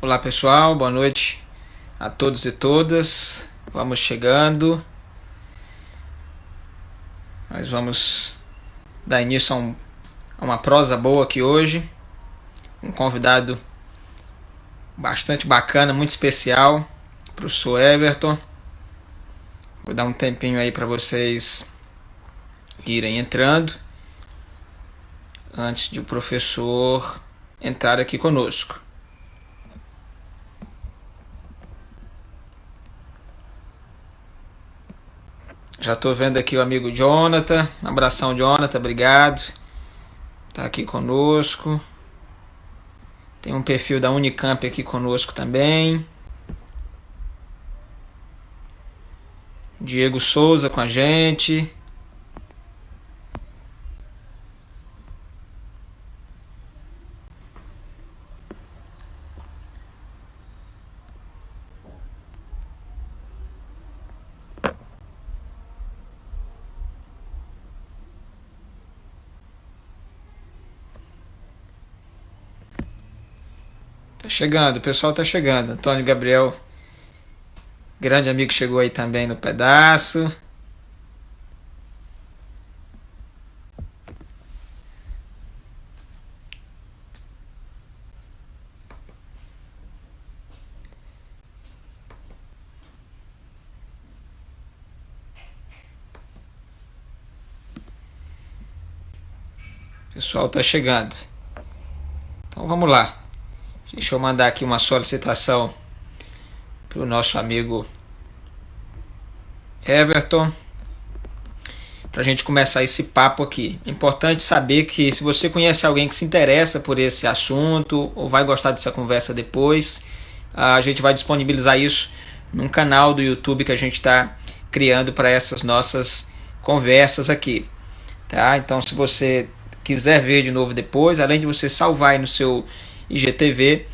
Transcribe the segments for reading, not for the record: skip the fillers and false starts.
Olá pessoal, boa noite a todos e todas. Vamos chegando. Nós vamos dar início a uma prosa boa aqui hoje. Um convidado bastante bacana, muito especial, professor Everton. Vou dar um tempinho aí para vocês irem entrando antes de o professor entrar aqui conosco. Já estou vendo aqui o amigo Jonathan. Um abração, Jonathan, obrigado. Está aqui conosco. Tem um perfil da Unicamp aqui conosco também. Diego Souza com a gente. Tá chegando, o pessoal tá chegando. Antônio Gabriel, grande amigo, chegou aí também no pedaço. O pessoal tá chegando. Então vamos lá. Deixa eu mandar aqui uma solicitação para o nosso amigo Everton, para a gente começar esse papo aqui. É importante saber que se você conhece alguém que se interessa por esse assunto ou vai gostar dessa conversa depois, a gente vai disponibilizar isso num canal do YouTube que a gente está criando para essas nossas conversas aqui. Tá? Então, se você quiser ver de novo depois, além de você salvar aí no seu IGTV,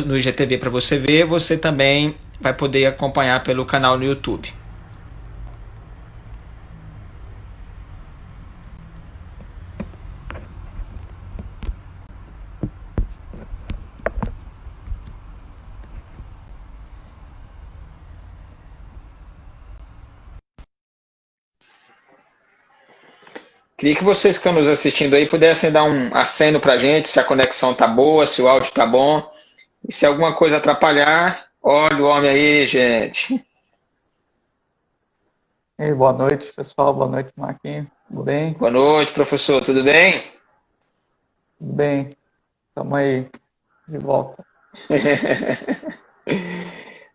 no IGTV para você ver, você também vai poder acompanhar pelo canal no YouTube. Queria que vocês que estão nos assistindo aí pudessem dar um aceno para a gente, se a conexão tá boa, se o áudio tá bom. E se alguma coisa atrapalhar, olha o homem aí, gente. Ei, boa noite, pessoal. Boa noite, Marquinhos. Tudo bem? Boa noite, professor. Tudo bem? Tudo bem. Estamos aí de volta.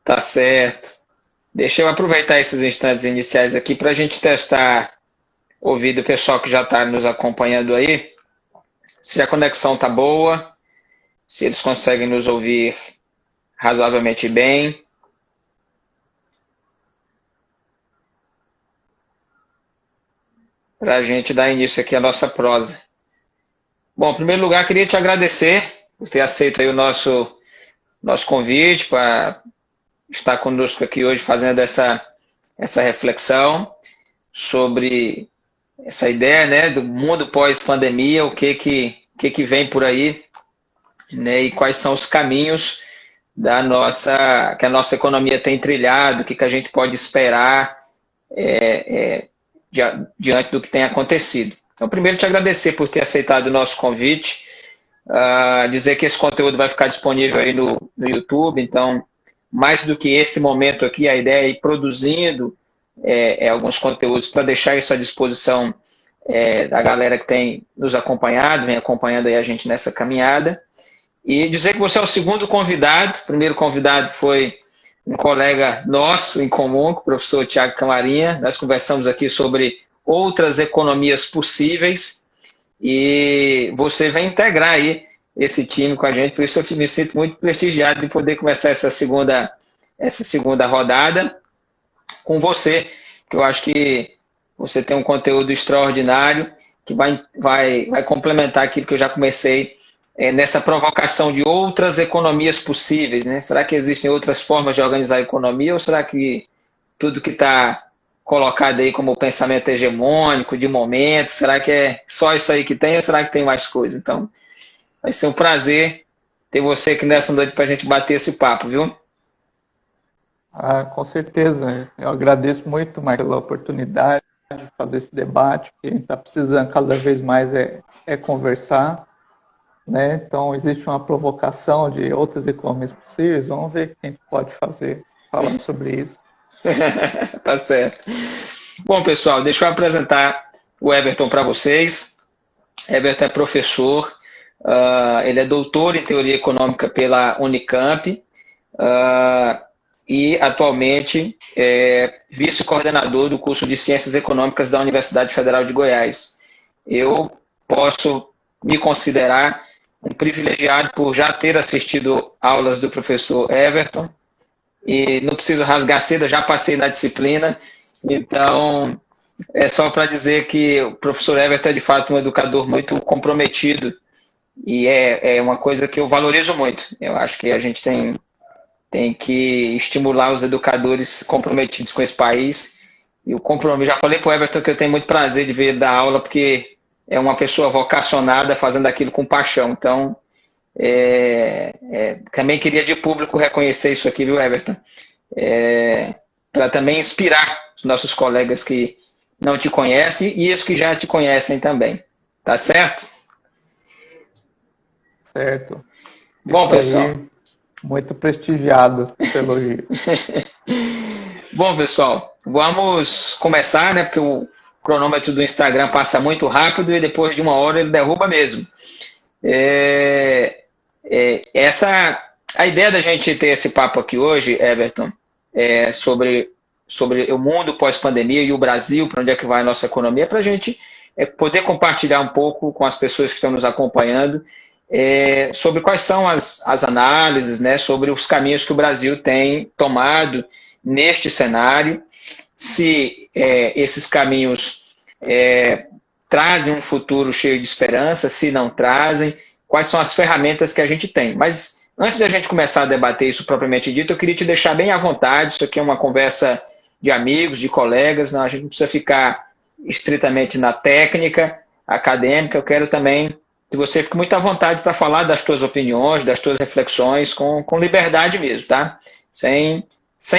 Tá certo. Deixa eu aproveitar esses instantes iniciais aqui para a gente testar, ouvir do pessoal que já está nos acompanhando aí, se a conexão tá boa, se eles conseguem nos ouvir razoavelmente bem. Para a gente dar início aqui à nossa prosa. Bom, em primeiro lugar, queria te agradecer por ter aceito aí o nosso convite para estar conosco aqui hoje fazendo essa reflexão sobre essa ideia, né, do mundo pós-pandemia, o que vem por aí, né, e quais são os caminhos que a nossa economia tem trilhado, o que a gente pode esperar diante do que tem acontecido. Então, primeiro, te agradecer por ter aceitado o nosso convite, dizer que esse conteúdo vai ficar disponível aí no YouTube, então, mais do que esse momento aqui, a ideia é ir produzindo alguns conteúdos para deixar isso à disposição da galera que tem nos acompanhado, vem acompanhando aí a gente nessa caminhada, e dizer que você é o segundo convidado. O primeiro convidado foi um colega nosso em comum, com o professor Tiago Camarinha. Nós conversamos aqui sobre outras economias possíveis e você vai integrar aí esse time com a gente, por isso eu me sinto muito prestigiado de poder começar essa segunda rodada com você, que eu acho que você tem um conteúdo extraordinário que vai complementar aquilo que eu já comecei nessa provocação de outras economias possíveis, né? Será que existem outras formas de organizar a economia ou será que tudo que está colocado aí como pensamento hegemônico, de momento, será que é só isso aí que tem ou será que tem mais coisa? Então, vai ser um prazer ter você aqui nessa noite para a gente bater esse papo, viu? Com certeza. Eu agradeço muito, Marcos, pela oportunidade de fazer esse debate, que a gente está precisando cada vez mais é conversar, né? Então, existe uma provocação de outras economias possíveis. Vamos ver o que a gente pode fazer falando sobre isso. Tá certo. Bom, pessoal, deixa eu apresentar o Everton para vocês. Everton é professor, ele é doutor em teoria econômica pela Unicamp e atualmente é vice-coordenador do curso de Ciências Econômicas da Universidade Federal de Goiás. Eu posso me considerar um privilegiado por já ter assistido aulas do professor Everton e não preciso rasgar seda, já passei na disciplina, então é só para dizer que o professor Everton é de fato um educador muito comprometido e é uma coisa que eu valorizo muito. Eu acho que a gente tem que estimular os educadores comprometidos com esse país. E o compromisso, já falei para o Everton que eu tenho muito prazer de ver ele dar aula, porque é uma pessoa vocacionada fazendo aquilo com paixão. Então, também queria de público reconhecer isso aqui, viu, Everton? Para também inspirar os nossos colegas que não te conhecem e os que já te conhecem também. Tá certo? Certo. Bom, pessoal. Muito prestigiado esse elogio. Bom, pessoal, vamos começar, né? Porque o cronômetro do Instagram passa muito rápido e depois de uma hora ele derruba mesmo. A ideia da gente ter esse papo aqui hoje, Everton, sobre o mundo pós-pandemia e o Brasil, para onde é que vai a nossa economia, para a gente poder compartilhar um pouco com as pessoas que estão nos acompanhando sobre quais são as análises, né, sobre os caminhos que o Brasil tem tomado neste cenário, se esses caminhos trazem um futuro cheio de esperança, se não trazem, quais são as ferramentas que a gente tem. Mas antes da gente começar a debater isso propriamente dito, eu queria te deixar bem à vontade. Isso aqui é uma conversa de amigos, de colegas, não, a gente não precisa ficar estritamente na técnica acadêmica. Eu quero também que você fique muito à vontade para falar das tuas opiniões, das tuas reflexões, com liberdade mesmo, tá? Sem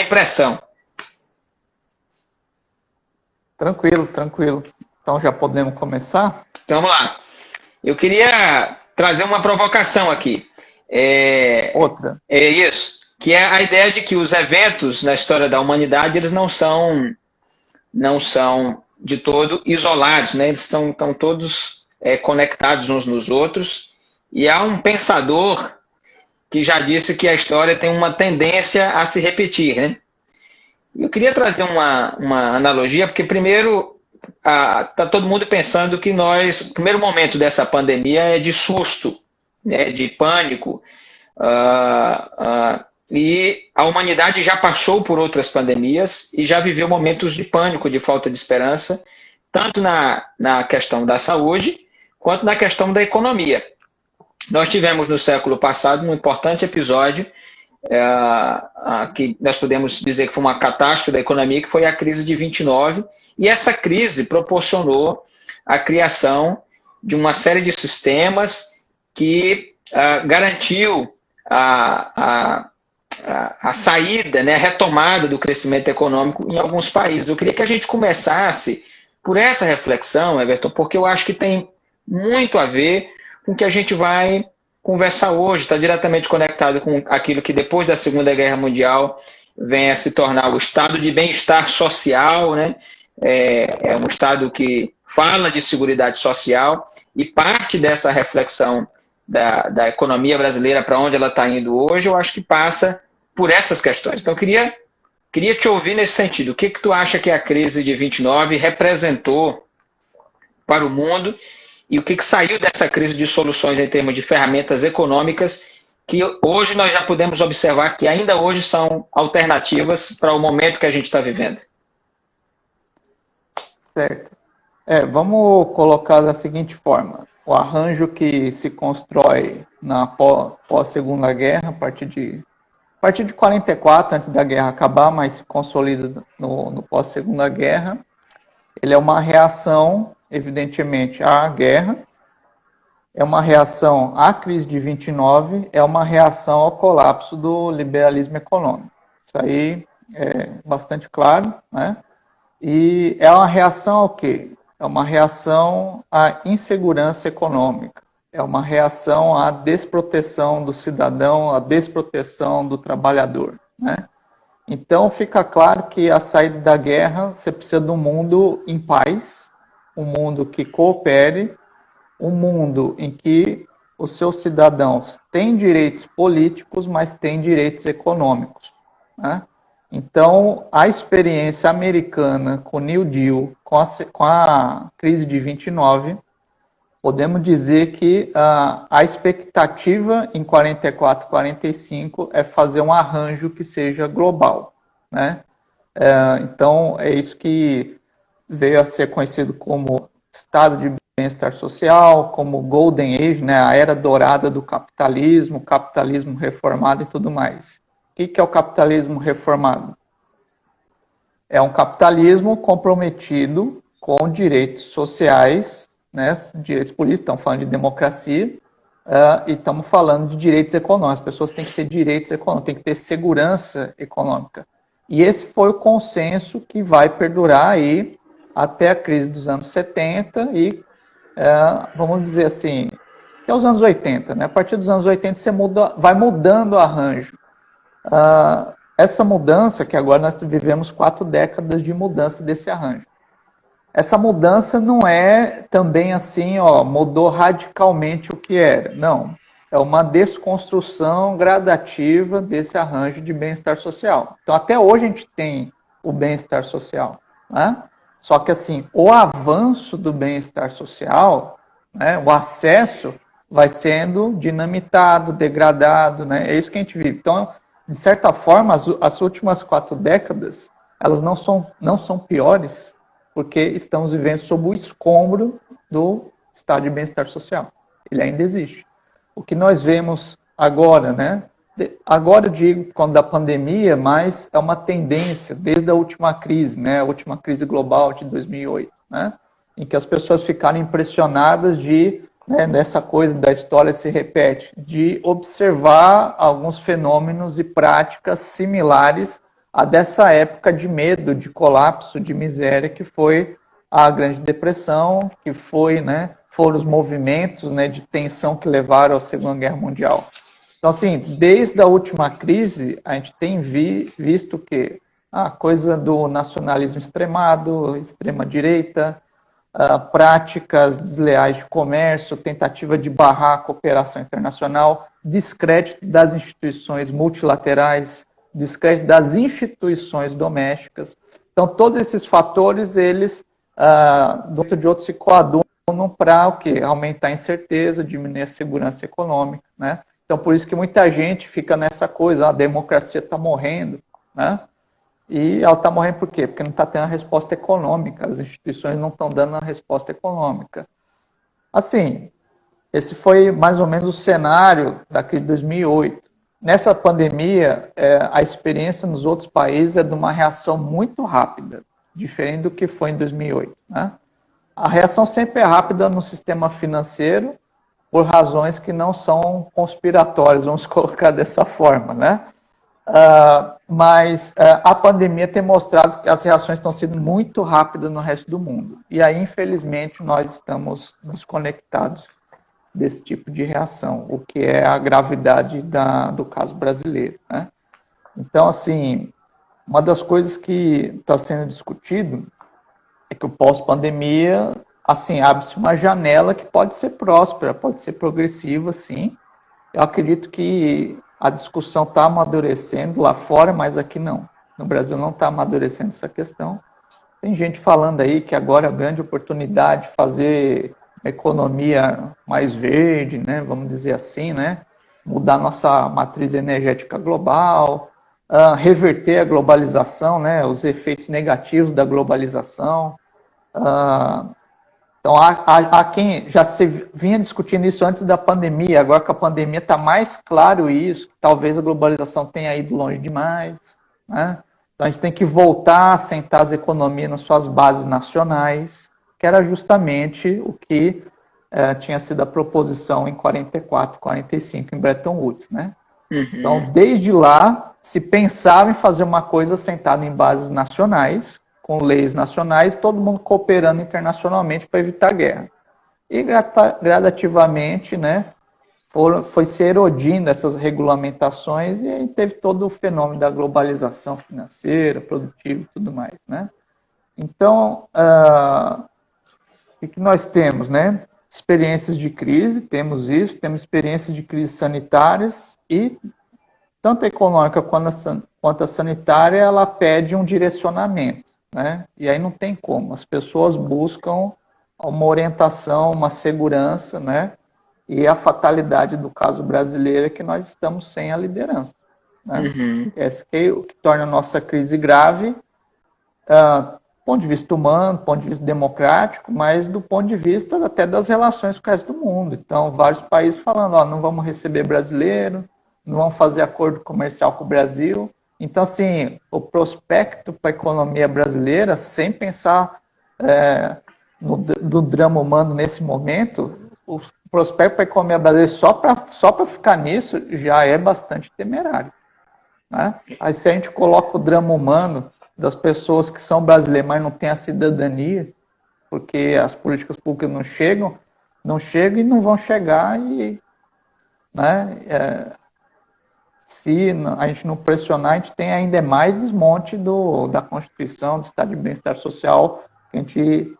pressão. Tranquilo, tranquilo. Então já podemos começar? Então vamos lá. Eu queria trazer uma provocação aqui. Outra. É isso, que é a ideia de que os eventos na história da humanidade, eles não são de todo isolados, né? Eles estão todos conectados uns nos outros, e há um pensador que já disse que a história tem uma tendência a se repetir, né? Eu queria trazer uma analogia, porque primeiro está todo mundo pensando que o primeiro momento dessa pandemia é de susto, né, de pânico, e a humanidade já passou por outras pandemias e já viveu momentos de pânico, de falta de esperança, tanto na questão da saúde, quanto na questão da economia. Nós tivemos no século passado um importante episódio que nós podemos dizer que foi uma catástrofe da economia, que foi a crise de 29, e essa crise proporcionou a criação de uma série de sistemas que garantiu a saída, né, a retomada do crescimento econômico em alguns países. Eu queria que a gente começasse por essa reflexão, Everton, porque eu acho que tem muito a ver com o que a gente vai conversar hoje, está diretamente conectado com aquilo que depois da Segunda Guerra Mundial vem a se tornar o estado de bem-estar social, né? É um estado que fala de seguridade social, e parte dessa reflexão da economia brasileira para onde ela está indo hoje, eu acho que passa por essas questões. Então, eu queria te ouvir nesse sentido. O que tu acha que a crise de 29 representou para o mundo e o que saiu dessa crise de soluções em termos de ferramentas econômicas que hoje nós já podemos observar que ainda hoje são alternativas para o momento que a gente está vivendo? Certo. Vamos colocar da seguinte forma. O arranjo que se constrói na pós-Segunda Guerra, a partir de 44, antes da guerra acabar, mas se consolida no pós-Segunda Guerra, ele é uma reação, evidentemente, à guerra, é uma reação à crise de 29, é uma reação ao colapso do liberalismo econômico. Isso aí é bastante claro, né? E é uma reação ao quê? É uma reação à insegurança econômica, é uma reação à desproteção do cidadão, à desproteção do trabalhador, né? Então fica claro que a saída da guerra, você precisa de um mundo em paz, um mundo que coopere, um mundo em que os seus cidadãos têm direitos políticos, mas têm direitos econômicos, né? Então, a experiência americana com o New Deal, com a crise de 29, podemos dizer que a expectativa em 44, 45 é fazer um arranjo que seja global, né? Então, é isso que veio a ser conhecido como estado de bem-estar social, como Golden Age, né? A era dourada do capitalismo reformado e tudo mais. O que é o capitalismo reformado? É um capitalismo comprometido com direitos sociais, né, direitos políticos, estamos falando de democracia, e estamos falando de direitos econômicos. As pessoas têm que ter direitos econômicos, têm que ter segurança econômica. E esse foi o consenso que vai perdurar aí até a crise dos anos 70 e, vamos dizer assim, até os anos 80. Né? A partir dos anos 80 você vai mudando o arranjo. Essa mudança, que agora nós vivemos 4 décadas de mudança desse arranjo. Essa mudança não é também assim, mudou radicalmente o que era. Não, é uma desconstrução gradativa desse arranjo de bem-estar social. Então, até hoje a gente tem o bem-estar social, né? Só que assim, o avanço do bem-estar social, né, o acesso vai sendo dinamitado, degradado, né? É isso que a gente vive. Então, de certa forma, as últimas 4 décadas, elas não são piores, porque estamos vivendo sob o escombro do estado de bem-estar social. Ele ainda existe. O que nós vemos agora, né? Agora eu digo quando da pandemia, mas é uma tendência desde a última crise, né? A última crise global de 2008, né? Em que as pessoas ficaram impressionadas dessa coisa da história se repete, de observar alguns fenômenos e práticas similares a dessa época de medo, de colapso, de miséria, que foi a Grande Depressão, que foram os movimentos, né, de tensão que levaram à Segunda Guerra Mundial. Então, assim, desde a última crise, a gente tem visto que a coisa do nacionalismo extremado, extrema-direita, práticas desleais de comércio, tentativa de barrar a cooperação internacional, descrédito das instituições multilaterais, descrédito das instituições domésticas. Então, todos esses fatores, eles, dentro de outros, se coadunam para o quê? Aumentar a incerteza, diminuir a segurança econômica, né? Então, por isso que muita gente fica nessa coisa, a democracia está morrendo, né? E ela está morrendo por quê? Porque não está tendo a resposta econômica, as instituições não estão dando a resposta econômica. Assim, esse foi mais ou menos o cenário da crise de 2008. Nessa pandemia, a experiência nos outros países é de uma reação muito rápida, diferente do que foi em 2008. Né? A reação sempre é rápida no sistema financeiro, por razões que não são conspiratórias, vamos colocar dessa forma, né? Mas a pandemia tem mostrado que as reações estão sendo muito rápidas no resto do mundo. E aí, infelizmente, nós estamos desconectados desse tipo de reação, o que é a gravidade do caso brasileiro, né? Então, assim, uma das coisas que está sendo discutido é que o pós-pandemia, assim, abre-se uma janela que pode ser próspera, pode ser progressiva, sim. Eu acredito que a discussão está amadurecendo lá fora, mas aqui não. No Brasil não está amadurecendo essa questão. Tem gente falando aí que agora é a grande oportunidade de fazer uma economia mais verde, né? Vamos dizer assim, né? Mudar nossa matriz energética global, reverter a globalização, né? Os efeitos negativos da globalização. Então, há quem já se vinha discutindo isso antes da pandemia, agora que a pandemia está mais claro isso, talvez a globalização tenha ido longe demais, né? Então, a gente tem que voltar a assentar as economias nas suas bases nacionais, que era justamente o que tinha sido a proposição em 44, 45 em Bretton Woods, né? Uhum. Então, desde lá, se pensava em fazer uma coisa sentada em bases nacionais, com leis nacionais, todo mundo cooperando internacionalmente para evitar guerra. E gradativamente, né, foi se erodindo essas regulamentações e aí teve todo o fenômeno da globalização financeira, produtiva e tudo mais, né? Então, o que nós temos, né? Experiências de crise, temos isso, temos experiências de crises sanitárias e tanto a econômica quanto a sanitária, ela pede um direcionamento, né? E aí não tem como, as pessoas buscam uma orientação, uma segurança, né? E a fatalidade do caso brasileiro é que nós estamos sem a liderança, né? Uhum. Esse que é o que torna a nossa crise grave, do ponto de vista humano, do ponto de vista democrático, mas do ponto de vista até das relações com o resto do mundo. Então, vários países falando, não vamos receber brasileiro, não vamos fazer acordo comercial com o Brasil. Então, assim, o prospecto para a economia brasileira, sem pensar no drama humano nesse momento, o prospecto para a economia brasileira só para ficar nisso já é bastante temerário, né? Aí se a gente coloca o drama humano das pessoas que são brasileiras, mas não têm a cidadania, porque as políticas públicas não chegam e não vão chegar, e, né, se a gente não pressionar, a gente tem ainda mais desmonte da Constituição, do Estado de Bem-Estar Social, que a gente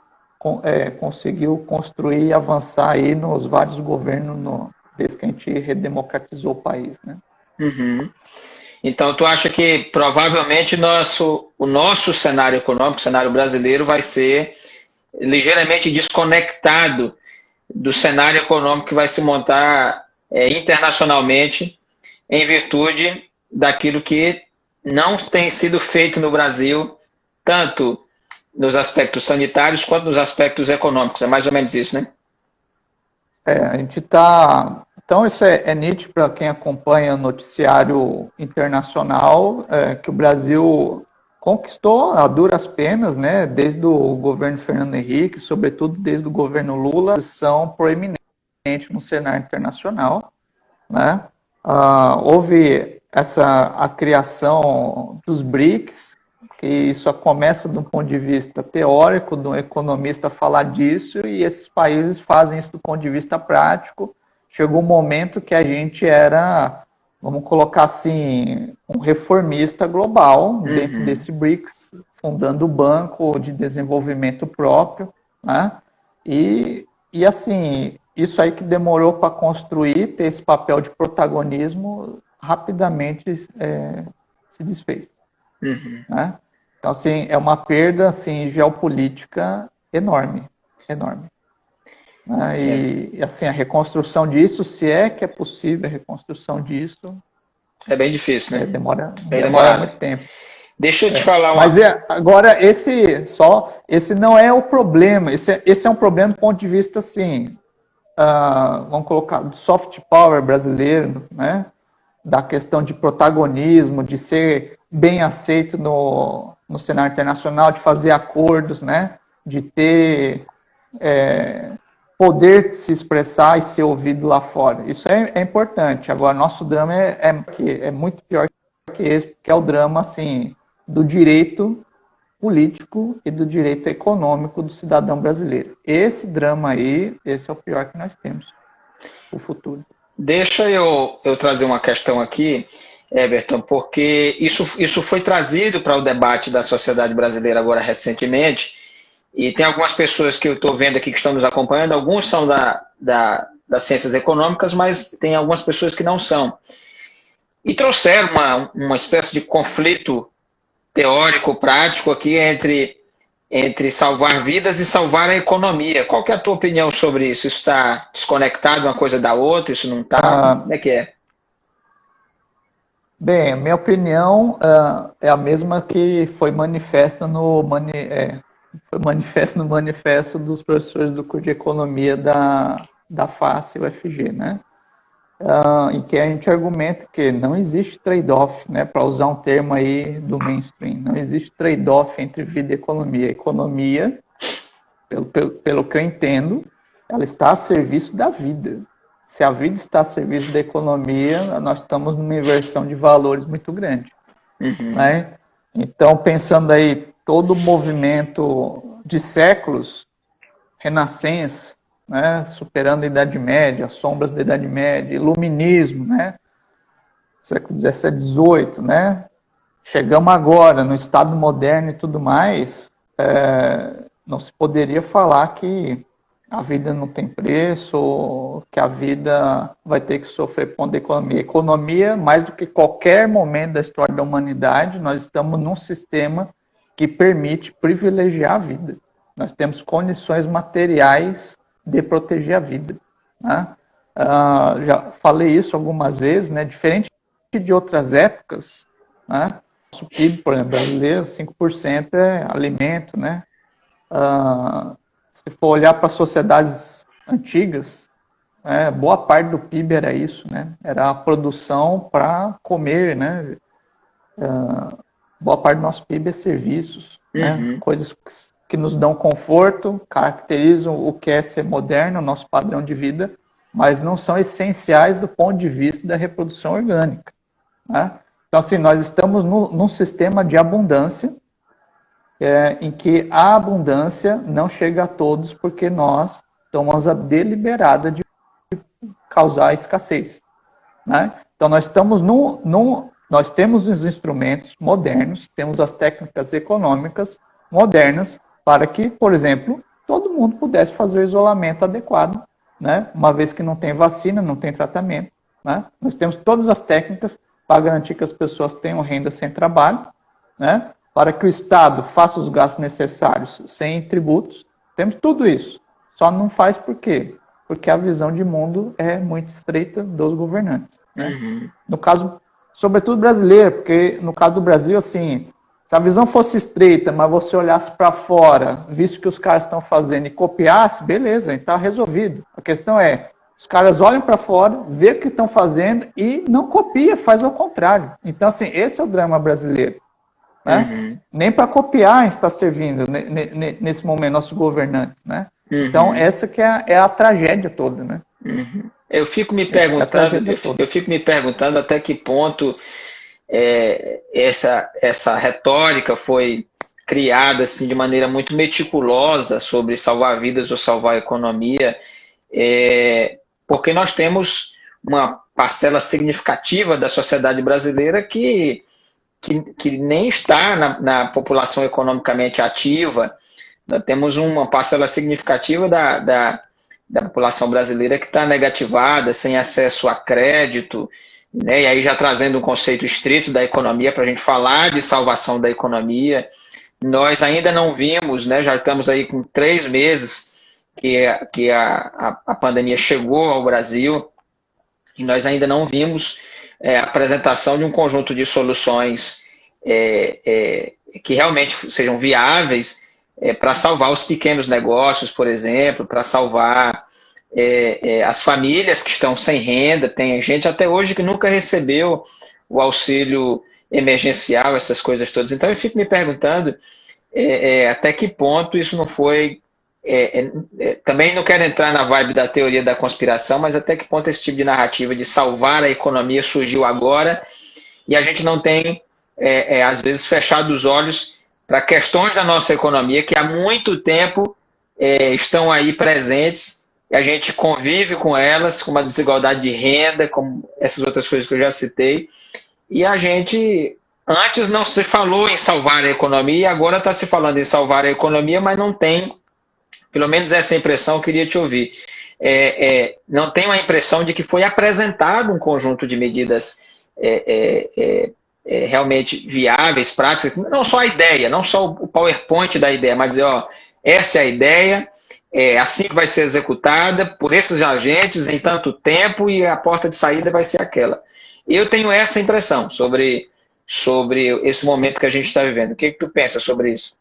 conseguiu construir e avançar aí nos vários governos desde que a gente redemocratizou o país, né? Uhum. Então, tu acha que provavelmente o nosso cenário econômico, o cenário brasileiro, vai ser ligeiramente desconectado do cenário econômico que vai se montar internacionalmente em virtude daquilo que não tem sido feito no Brasil, tanto nos aspectos sanitários quanto nos aspectos econômicos. É mais ou menos isso, né? A gente está... Então, isso é nítido para quem acompanha o noticiário internacional, que o Brasil conquistou a duras penas, né, desde o governo Fernando Henrique, sobretudo desde o governo Lula, são proeminentes no cenário internacional, né? Houve a criação dos BRICS, que isso começa do ponto de vista teórico, de um economista falar disso, e esses países fazem isso do ponto de vista prático. Chegou um momento que a gente era, vamos colocar assim, um reformista global dentro desse BRICS, fundando o Banco de Desenvolvimento Próprio, né? E assim, isso aí que demorou para construir, ter esse papel de protagonismo, rapidamente se desfez. Né? Então, assim, é uma perda assim, geopolítica enorme, enorme. E assim, a reconstrução disso, se é que é possível a reconstrução disso, é bem difícil, né? Demora muito tempo. Deixa eu te falar Mas agora, esse não é o problema, esse é um problema do ponto de vista, assim, vamos colocar, do soft power brasileiro, né? Da questão de protagonismo, de ser bem aceito no cenário internacional, de fazer acordos, né? De ter poder de se expressar e ser ouvido lá fora. Isso é importante. Agora, nosso drama é muito pior que esse, porque é o drama, assim, do direito político e do direito econômico do cidadão brasileiro. Esse drama aí, esse é o pior que nós temos no futuro. Deixa eu trazer uma questão aqui, Everton, porque isso foi trazido para o debate da sociedade brasileira agora recentemente, e tem algumas pessoas que eu estou vendo aqui que estão nos acompanhando, alguns são das ciências econômicas, mas tem algumas pessoas que não são. E trouxeram uma espécie de conflito teórico, prático aqui entre salvar vidas e salvar a economia. Qual que é a tua opinião sobre isso? Isso está desconectado uma coisa da outra? Isso não está? Como é que é? Bem, a minha opinião é a mesma que foi manifesta no manifesto dos professores do curso de economia da FACE e UFG, né? Em que a gente argumenta que não existe trade-off, né, para usar um termo aí do mainstream, não existe trade-off entre vida e economia. Economia, pelo que eu entendo, ela está a serviço da vida. Se a vida está a serviço da economia, nós estamos numa inversão de valores muito grande. Né? Então, pensando aí, todo o movimento de séculos, Renascença, né? Superando a Idade Média, as sombras da Idade Média, Iluminismo, né? Século XVII, XVIII, né? Chegamos agora no Estado moderno e tudo mais, não se poderia falar que a vida não tem preço, ou que a vida vai ter que sofrer ponto da economia. Economia, mais do que qualquer momento da história da humanidade, nós estamos num sistema que permite privilegiar a vida. Nós temos condições materiais de proteger a vida. Né? Já falei isso algumas vezes, né? Diferente de outras épocas, né? Nosso PIB, por exemplo, brasileiro, 5% é alimento, né? Se for olhar para sociedades antigas, boa parte do PIB era isso, né? Era a produção para comer, né? Boa parte do nosso PIB é serviços, né? Coisas que nos dão conforto, caracterizam o que é ser moderno, o nosso padrão de vida, mas não são essenciais do ponto de vista da reprodução orgânica. Né? Então, assim, nós estamos num sistema de abundância, em que a abundância não chega a todos porque nós tomamos a deliberada de causar escassez. Né? Então, nós estamos nós temos os instrumentos modernos, temos as técnicas econômicas modernas para que, por exemplo, todo mundo pudesse fazer o isolamento adequado, né? Uma vez que não tem vacina, não tem tratamento. Né? Nós temos todas as técnicas para garantir que as pessoas tenham renda sem trabalho, né? Para que o Estado faça os gastos necessários sem tributos. Temos tudo isso. Só não faz por quê? Porque a visão de mundo é muito estreita dos governantes. Né? No caso, sobretudo brasileiro, porque no caso do Brasil, assim, se a visão fosse estreita, mas você olhasse para fora, visto que os caras estão fazendo e copiasse, beleza, está resolvido. A questão é, os caras olham para fora, vê o que estão fazendo e não copia, faz ao contrário. Então, assim, esse é o drama brasileiro. Né? Nem para copiar a gente está servindo nesse momento, nossos governantes. Né? Então, essa que é a tragédia toda. Né? Eu fico me perguntando até que ponto essa retórica foi criada assim, de maneira muito meticulosa sobre salvar vidas ou salvar a economia, porque nós temos uma parcela significativa da sociedade brasileira que nem está na população economicamente ativa. Nós temos uma parcela significativa da população brasileira que está negativada, sem acesso a crédito, né? E aí já trazendo um conceito estrito da economia para a gente falar de salvação da economia. Nós ainda não vimos, né? Já estamos aí com 3 meses que a pandemia chegou ao Brasil e nós ainda não vimos a apresentação de um conjunto de soluções que realmente sejam viáveis para salvar os pequenos negócios, por exemplo, para salvar as famílias que estão sem renda. Tem gente até hoje que nunca recebeu o auxílio emergencial, essas coisas todas. Então eu fico me perguntando até que ponto isso não foi... também não quero entrar na vibe da teoria da conspiração, mas até que ponto esse tipo de narrativa de salvar a economia surgiu agora e a gente não tem, às vezes, fechado os olhos para questões da nossa economia que há muito tempo estão aí presentes e a gente convive com elas, com uma desigualdade de renda, com essas outras coisas que eu já citei, e a gente... Antes não se falou em salvar a economia e agora está se falando em salvar a economia, mas não tem... Pelo menos essa impressão eu queria te ouvir. Não tenho a impressão de que foi apresentado um conjunto de medidas realmente viáveis, práticas, não só a ideia, não só o PowerPoint da ideia, mas dizer, essa é a ideia, assim que vai ser executada, por esses agentes, em tanto tempo, e a porta de saída vai ser aquela. Eu tenho essa impressão sobre esse momento que a gente está vivendo. O que tu pensa sobre isso?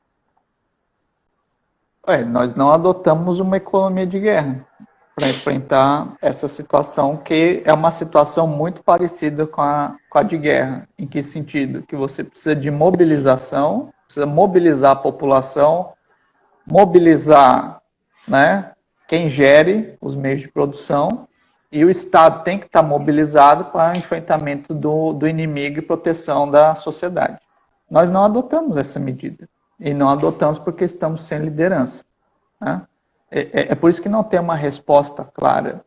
Nós não adotamos uma economia de guerra para enfrentar essa situação, que é uma situação muito parecida com a de guerra. Em que sentido? Que você precisa de mobilização, precisa mobilizar a população, mobilizar, né, quem gere os meios de produção, e o Estado tem que estar mobilizado para enfrentamento do inimigo e proteção da sociedade. Nós não adotamos essa medida, e não adotamos porque estamos sem liderança, né? É por isso que não tem uma resposta clara.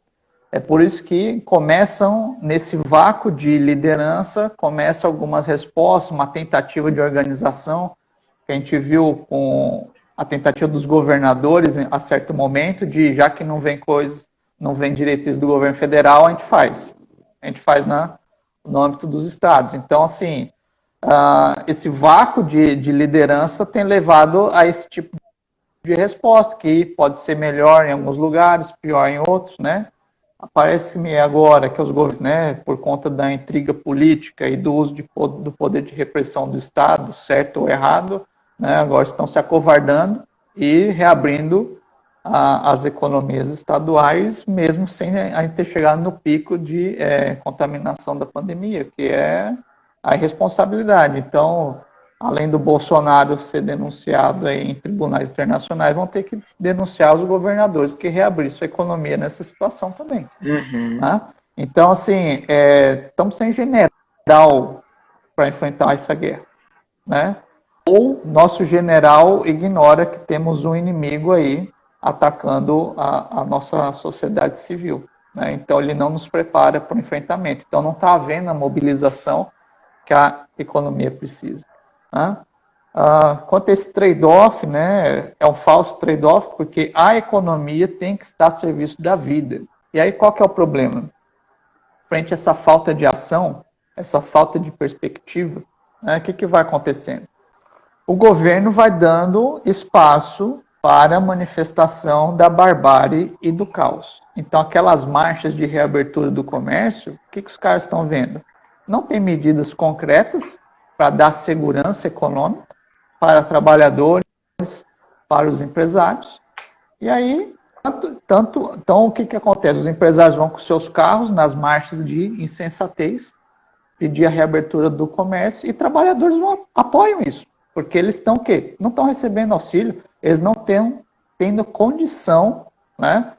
É por isso que começam, nesse vácuo de liderança, começam algumas respostas, uma tentativa de organização, que a gente viu com a tentativa dos governadores, a certo momento, de já que não vem coisas, não vem diretrizes do governo federal, a gente faz. A gente faz no âmbito dos estados. Então, assim, esse vácuo de liderança tem levado a esse tipo de resposta, que pode ser melhor em alguns lugares, pior em outros, né? Parece-me agora que os governos, né, por conta da intriga política e do uso do poder de repressão do Estado, certo ou errado, né, agora estão se acovardando e reabrindo as economias estaduais, mesmo sem a gente ter chegado no pico de contaminação da pandemia, que é a irresponsabilidade. Então, além do Bolsonaro ser denunciado aí em tribunais internacionais, vão ter que denunciar os governadores que reabriram sua economia nessa situação também. Uhum. Né? Então, assim, estamos sem general para enfrentar essa guerra. Né? Ou nosso general ignora que temos um inimigo aí atacando a nossa sociedade civil. Né? Então, ele não nos prepara para o enfrentamento. Então, não está havendo a mobilização que a economia precisa. Né? Quanto a esse trade-off, né, é um falso trade-off, porque a economia tem que estar a serviço da vida. E aí qual que é o problema? Frente a essa falta de ação, essa falta de perspectiva, né, o que vai acontecendo? O governo vai dando espaço para a manifestação da barbárie e do caos. Então, aquelas marchas de reabertura do comércio, o que os caras estão vendo? Não tem medidas concretas para dar segurança econômica para trabalhadores, para os empresários. E aí, então o que acontece? Os empresários vão com seus carros nas marchas de insensatez, pedir a reabertura do comércio, e trabalhadores apoiam isso, porque eles estão o quê? Não estão recebendo auxílio, eles não estão tendo condição, né,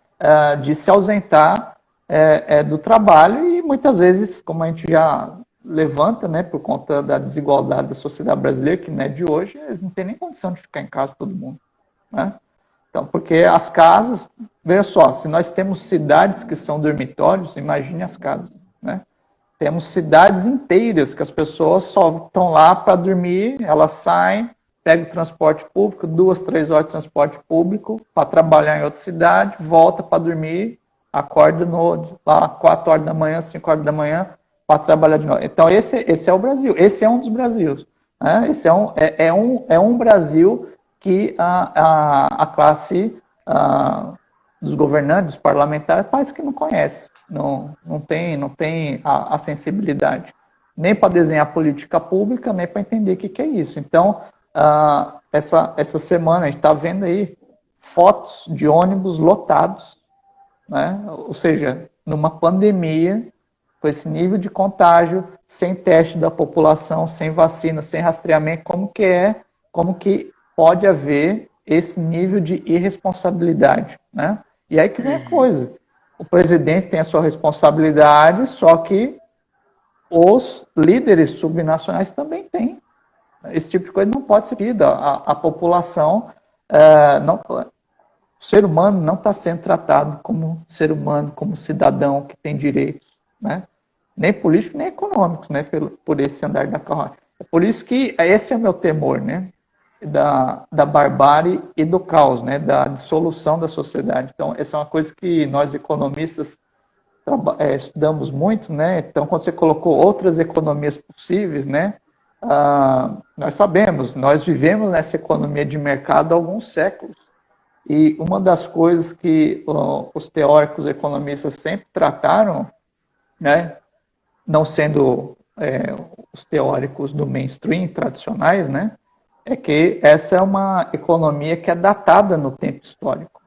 de se ausentar do trabalho, e muitas vezes, como a gente já levanta, né, por conta da desigualdade da sociedade brasileira, que não é de hoje, eles não têm nem condição de ficar em casa todo mundo. Né? Então, porque as casas, veja só, se nós temos cidades que são dormitórios, imagine as casas. Né? Temos cidades inteiras que as pessoas só estão lá para dormir, elas saem, pegam o transporte público, 2, 3 horas de transporte público, para trabalhar em outra cidade, volta para dormir, acorda lá 4 horas da manhã, 5 horas da manhã, para trabalhar de novo. Então, esse é o Brasil. Esse é um dos Brasils. Né? Esse é um Brasil que a classe dos governantes, dos parlamentares, parece que não conhece. Não tem a sensibilidade. Nem para desenhar política pública, nem para entender o que é isso. Então, essa semana, a gente está vendo aí fotos de ônibus lotados. Né? Ou seja, numa pandemia, com esse nível de contágio, sem teste da população, sem vacina, sem rastreamento, como que pode haver esse nível de irresponsabilidade, né? E aí que vem a coisa. O presidente tem a sua responsabilidade, só que os líderes subnacionais também têm. Esse tipo de coisa não pode ser pedido. A população, o ser humano não está sendo tratado como ser humano, como cidadão que tem direitos, né? Nem político, nem econômicos, né? Por esse andar da carruagem. É por isso que esse é o meu temor, né? Da barbárie e do caos, né? Da dissolução da sociedade. Então, essa é uma coisa que nós economistas estudamos muito, né? Então, quando você colocou outras economias possíveis, né? Nós sabemos, nós vivemos nessa economia de mercado há alguns séculos. E uma das coisas que os teóricos economistas sempre trataram, né? Não sendo os teóricos do mainstream tradicionais, né? É que essa é uma economia que é datada no tempo histórico.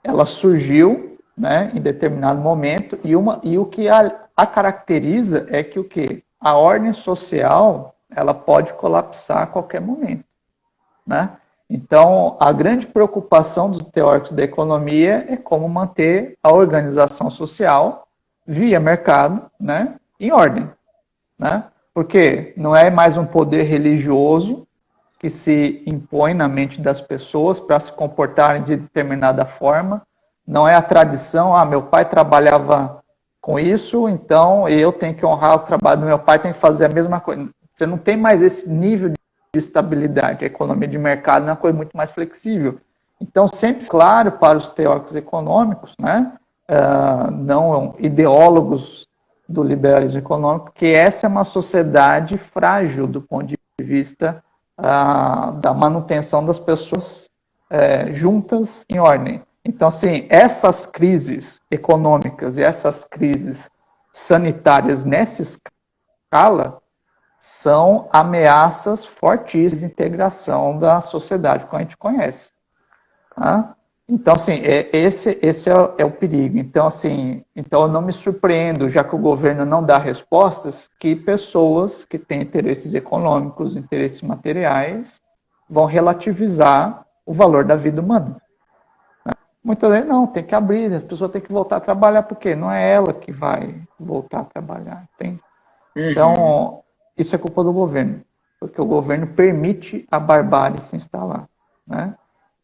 Ela surgiu, né, em determinado momento, e o que a caracteriza é que o quê? A ordem social ela pode colapsar a qualquer momento. Né? Então, a grande preocupação dos teóricos da economia é como manter a organização social via mercado, né, em ordem, né? Porque não é mais um poder religioso que se impõe na mente das pessoas para se comportarem de determinada forma. Não é a tradição, meu pai trabalhava com isso, então eu tenho que honrar o trabalho do meu pai, tenho que fazer a mesma coisa. Você não tem mais esse nível de estabilidade. A economia de mercado é uma coisa muito mais flexível. Então, sempre claro para os teóricos econômicos, né, não ideólogos do liberalismo econômico, que essa é uma sociedade frágil do ponto de vista da manutenção das pessoas juntas em ordem. Então, assim, essas crises econômicas e essas crises sanitárias nessa escala são ameaças fortíssimas de integração da sociedade como a gente conhece. Tá? Então, assim, esse é o perigo. Então, assim, eu não me surpreendo, já que o governo não dá respostas, que pessoas que têm interesses econômicos, interesses materiais, vão relativizar o valor da vida humana. Muitas vezes não, tem que abrir, a pessoa tem que voltar a trabalhar, porque não é ela que vai voltar a trabalhar, entende? Então, isso é culpa do governo, porque o governo permite a barbárie se instalar, né?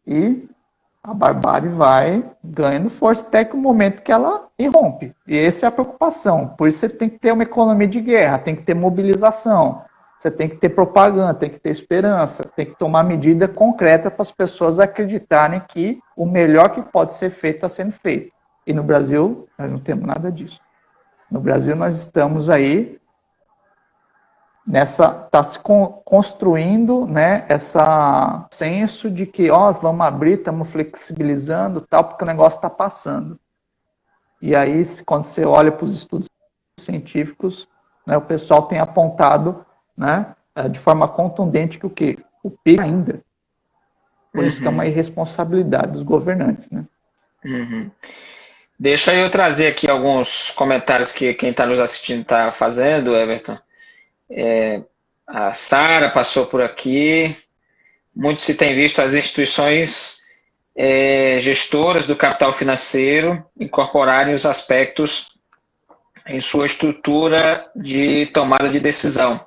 E a barbárie vai ganhando força até que o momento que ela irrompe. E essa é a preocupação. Por isso você tem que ter uma economia de guerra, tem que ter mobilização, você tem que ter propaganda, tem que ter esperança, tem que tomar medida concreta para as pessoas acreditarem que o melhor que pode ser feito está sendo feito. E no Brasil, nós não temos nada disso. No Brasil, nós estamos aí está se construindo, né, essa senso de que vamos abrir, estamos flexibilizando, tal, porque o negócio está passando. E aí, quando você olha para os estudos científicos, né, o pessoal tem apontado, né, de forma contundente que o quê? O pico ainda. Por isso que é uma irresponsabilidade dos governantes, né? Deixa eu trazer aqui alguns comentários que quem está nos assistindo está fazendo, Everton. A Sara passou por aqui. Muito se tem visto as instituições gestoras do capital financeiro incorporarem os aspectos em sua estrutura de tomada de decisão.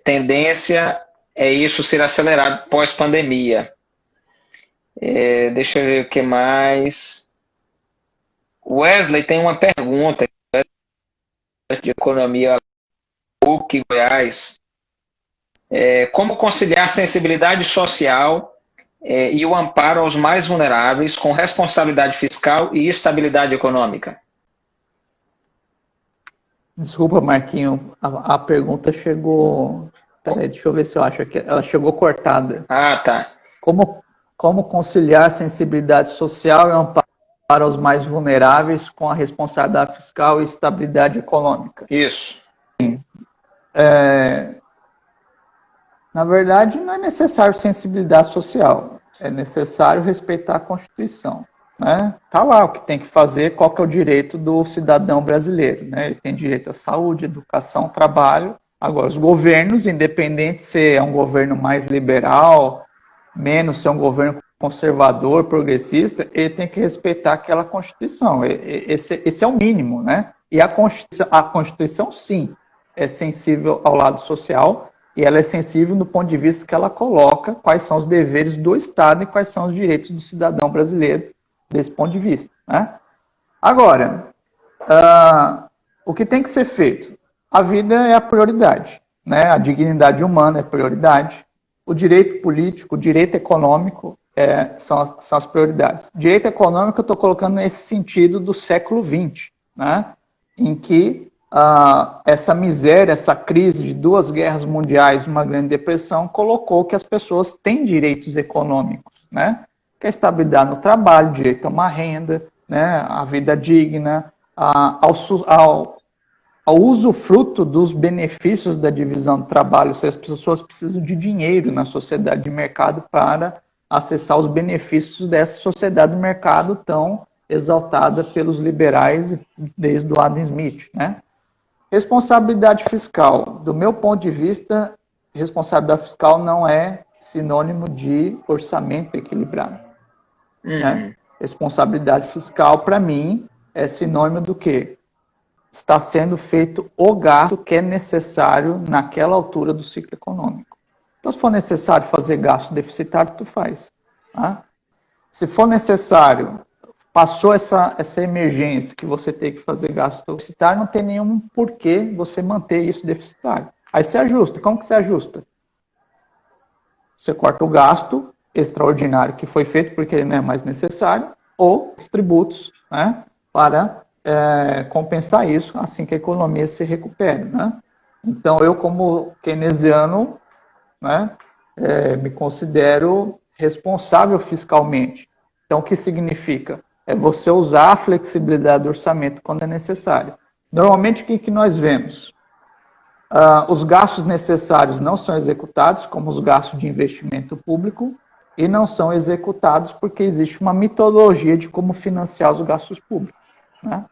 Tendência é isso ser acelerado pós-pandemia. Deixa eu ver o que mais. Wesley tem uma pergunta de economia PUC Goiás. Como conciliar a sensibilidade social e o amparo aos mais vulneráveis com responsabilidade fiscal e estabilidade econômica? Desculpa, Marquinho, a pergunta chegou... Peraí, deixa eu ver se eu acho que ela chegou cortada. Tá. Como conciliar a sensibilidade social e o amparo aos mais vulneráveis com a responsabilidade fiscal e estabilidade econômica? Isso. Na verdade, não é necessário sensibilidade social, é necessário respeitar a Constituição. Né? Tá lá o que tem que fazer, qual que é o direito do cidadão brasileiro. Né? Ele tem direito à saúde, educação, trabalho. Agora, os governos, independente se é um governo mais liberal, menos se é um governo conservador, progressista, ele tem que respeitar aquela Constituição. Esse é o mínimo. Né? E a Constituição, sim, é sensível ao lado social, e ela é sensível do ponto de vista que ela coloca quais são os deveres do Estado e quais são os direitos do cidadão brasileiro desse ponto de vista. Né? Agora, o que tem que ser feito? A vida é a prioridade, né? A dignidade humana é prioridade, o direito político, o direito econômico são as prioridades. Direito econômico eu estou colocando nesse sentido do século XX, né? Em que essa miséria, essa crise de 2 guerras mundiais, uma grande depressão, colocou que as pessoas têm direitos econômicos, né? Que é a estabilidade no trabalho, direito a uma renda, né? A vida digna, ao usufruto dos benefícios da divisão do trabalho. Se as pessoas precisam de dinheiro na sociedade de mercado para acessar os benefícios dessa sociedade de mercado tão exaltada pelos liberais desde o Adam Smith, né? Responsabilidade fiscal. Do meu ponto de vista, responsabilidade fiscal não é sinônimo de orçamento equilibrado. Né? Responsabilidade fiscal, para mim, é sinônimo do quê? Está sendo feito o gasto que é necessário naquela altura do ciclo econômico. Então, se for necessário fazer gasto deficitário, tu faz. Tá? Se for necessário, passou essa emergência que você tem que fazer gasto deficitário, não tem nenhum porquê você manter isso deficitário. Aí você ajusta. Como que você ajusta? Você corta o gasto extraordinário que foi feito porque ele não é mais necessário, ou os tributos, né, para compensar isso assim que a economia se recupere. Né? Então, eu como keynesiano, né, me considero responsável fiscalmente. Então, o que significa? É você usar a flexibilidade do orçamento quando é necessário. Normalmente, o que nós vemos? Os gastos necessários não são executados, como os gastos de investimento público, e não são executados porque existe uma metodologia de como financiar os gastos públicos. Né?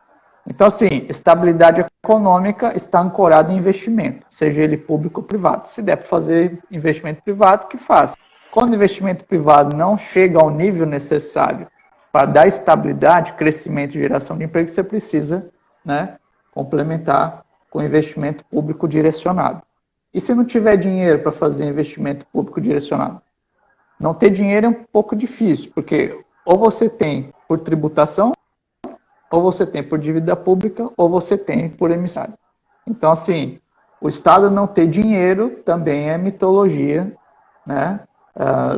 Então, assim, estabilidade econômica está ancorada em investimento, seja ele público ou privado. Se der para fazer investimento privado, que faça. Quando o investimento privado não chega ao nível necessário para dar estabilidade, crescimento e geração de emprego, você precisa, né, complementar com investimento público direcionado. E se não tiver dinheiro para fazer investimento público direcionado? Não ter dinheiro é um pouco difícil, porque ou você tem por tributação, ou você tem por dívida pública, ou você tem por emissário. Então, assim, o Estado não ter dinheiro também é mitologia, né,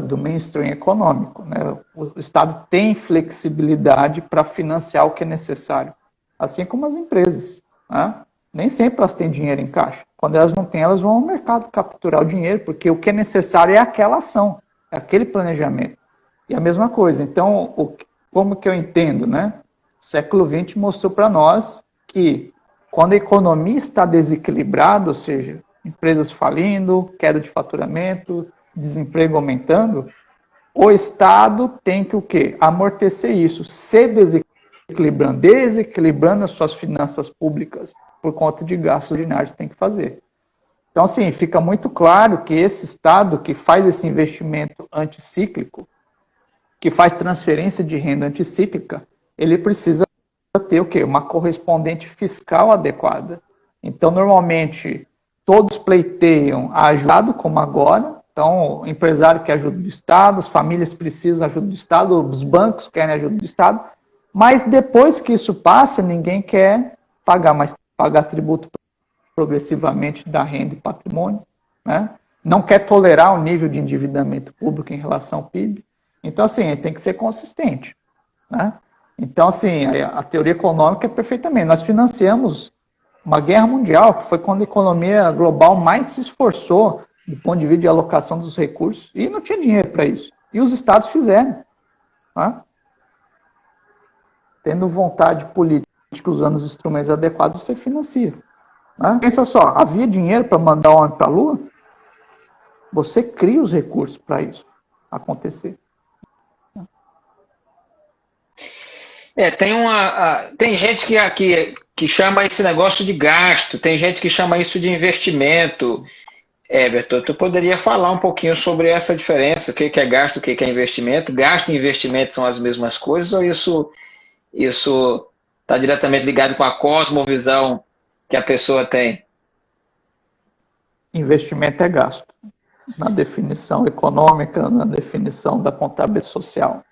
do mainstream econômico. Né? O Estado tem flexibilidade para financiar o que é necessário, assim como as empresas. Né? Nem sempre elas têm dinheiro em caixa. Quando elas não têm, elas vão ao mercado capturar o dinheiro, porque o que é necessário é aquela ação, é aquele planejamento. E a mesma coisa. Então, como que eu entendo, né? O século XX mostrou para nós que quando a economia está desequilibrada, ou seja, empresas falindo, queda de faturamento, desemprego aumentando, o Estado tem que o quê? Amortecer isso, se desequilibrando as suas finanças públicas por conta de gastos ordinários que tem que fazer. Então, assim, fica muito claro que esse Estado que faz esse investimento anticíclico, que faz transferência de renda anticíclica, ele precisa ter o quê? Uma correspondente fiscal adequada. Então, normalmente, todos pleiteiam a ajuda, como agora. Então, o empresário quer ajuda do Estado, as famílias precisam de ajuda do Estado, os bancos querem ajuda do Estado. Mas depois que isso passa, ninguém quer pagar tributo progressivamente da renda e patrimônio, né? Não quer tolerar o nível de endividamento público em relação ao PIB. Então, assim, tem que ser consistente. Né? Então, assim, a teoria econômica é perfeitamente. Nós financiamos uma guerra mundial, que foi quando a economia global mais se esforçou do ponto de vista de alocação dos recursos, e não tinha dinheiro para isso. E os estados fizeram. Né? Tendo vontade política, usando os instrumentos adequados, você financia. Né? Pensa só, havia dinheiro para mandar o homem para a Lua? Você cria os recursos para isso acontecer. Tem gente que chama esse negócio de gasto, tem gente que chama isso de investimento. Everton, tu poderia falar um pouquinho sobre essa diferença, o que é gasto, o que é investimento? Gasto e investimento são as mesmas coisas, ou isso está diretamente ligado com a cosmovisão que a pessoa tem? Investimento é gasto. Na definição econômica, na definição da contabilidade social.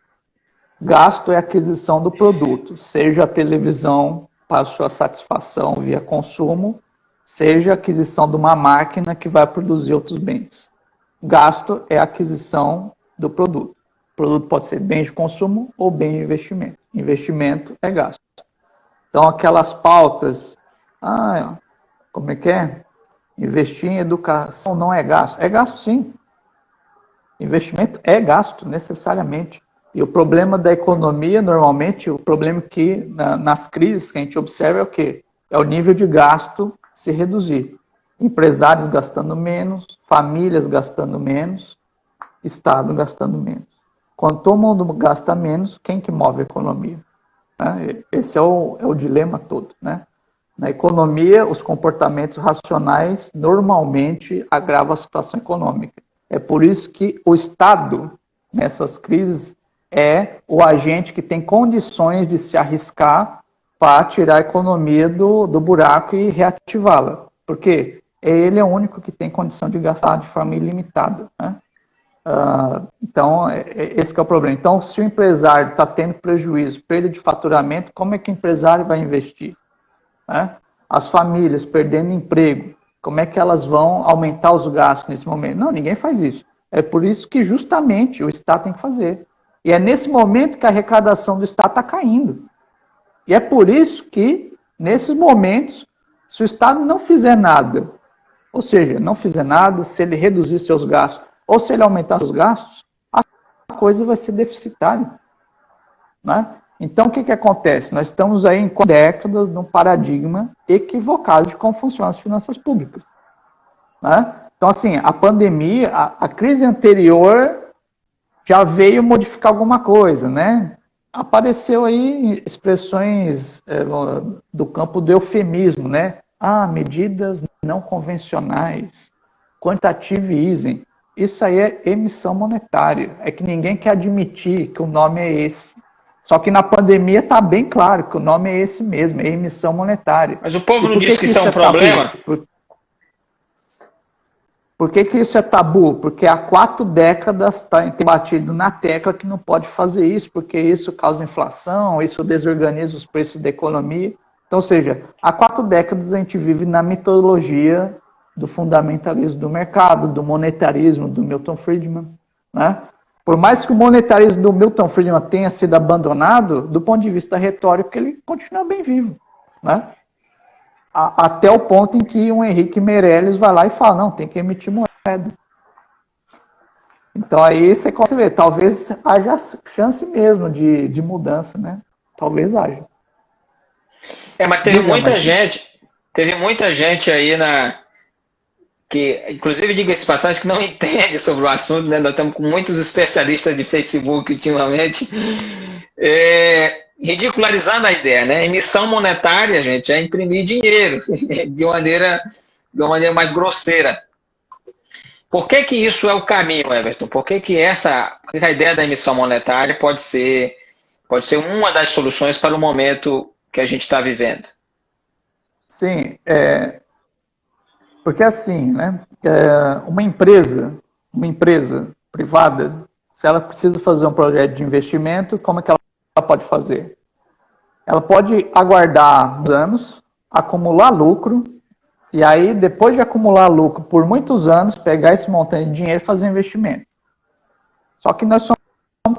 Gasto é aquisição do produto, seja a televisão para sua satisfação via consumo, seja a aquisição de uma máquina que vai produzir outros bens. Gasto é a aquisição do produto. O produto pode ser bem de consumo ou bem de investimento. Investimento é gasto. Então, aquelas pautas, como é que é? Investir em educação não é gasto. É gasto, sim. Investimento é gasto, necessariamente. E o problema da economia, normalmente, o problema que nas crises que a gente observa é o quê? É o nível de gasto se reduzir. Empresários gastando menos, famílias gastando menos, Estado gastando menos. Quando todo mundo gasta menos, quem que move a economia? Esse é o dilema todo. Né? Na economia, os comportamentos racionais normalmente agravam a situação econômica. É por isso que o Estado, nessas crises, é o agente que tem condições de se arriscar para tirar a economia do buraco e reativá-la. Por quê? Ele é o único que tem condição de gastar de forma ilimitada, né? Então, esse que é o problema. Então, se o empresário está tendo prejuízo, perda de faturamento, como é que o empresário vai investir? Né? As famílias perdendo emprego, como é que elas vão aumentar os gastos nesse momento? Não, ninguém faz isso. É por isso que justamente o Estado tem que fazer. E é nesse momento que a arrecadação do Estado está caindo. E é por isso que, nesses momentos, se o Estado não fizer nada, ou seja, não fizer nada, se ele reduzir seus gastos, ou se ele aumentar seus gastos, a coisa vai ser deficitária. Né? Então, o que acontece? Nós estamos aí em décadas num paradigma equivocado de como funcionam as finanças públicas. Né? Então, assim, a pandemia, a crise anterior já veio modificar alguma coisa, né? Apareceu aí expressões do campo do eufemismo, né? Medidas não convencionais, quantitative easing. Isso aí é emissão monetária. É que ninguém quer admitir que o nome é esse. Só que na pandemia está bem claro que o nome é esse mesmo, é emissão monetária. Mas o povo não diz que isso é um problema? Por que isso é tabu? Porque há 4 décadas tem batido na tecla que não pode fazer isso, porque isso causa inflação, isso desorganiza os preços da economia. Então, ou seja, há 4 décadas a gente vive na mitologia do fundamentalismo do mercado, do monetarismo do Milton Friedman. Né? Por mais que o monetarismo do Milton Friedman tenha sido abandonado, do ponto de vista retórico, ele continua bem vivo. Né? Até o ponto em que um Henrique Meirelles vai lá e fala, não, tem que emitir moeda. Então aí você consegue ver, talvez haja chance mesmo de mudança, né? Talvez haja. Mas teve muita gente aí que, inclusive, diga-se passagem, que não entende sobre o assunto, né? Nós estamos com muitos especialistas de Facebook ultimamente, ridicularizando a ideia, né? Emissão monetária, gente, é imprimir dinheiro de uma maneira mais grosseira. Por que isso é o caminho, Everton? Por que a ideia da emissão monetária pode ser uma das soluções para o momento que a gente está vivendo? Sim, porque assim, né? Uma empresa privada, se ela precisa fazer um projeto de investimento, como é que ela pode fazer? Ela pode aguardar uns anos, acumular lucro, e aí, depois de acumular lucro por muitos anos, pegar esse montante de dinheiro e fazer um investimento. Só que nós somos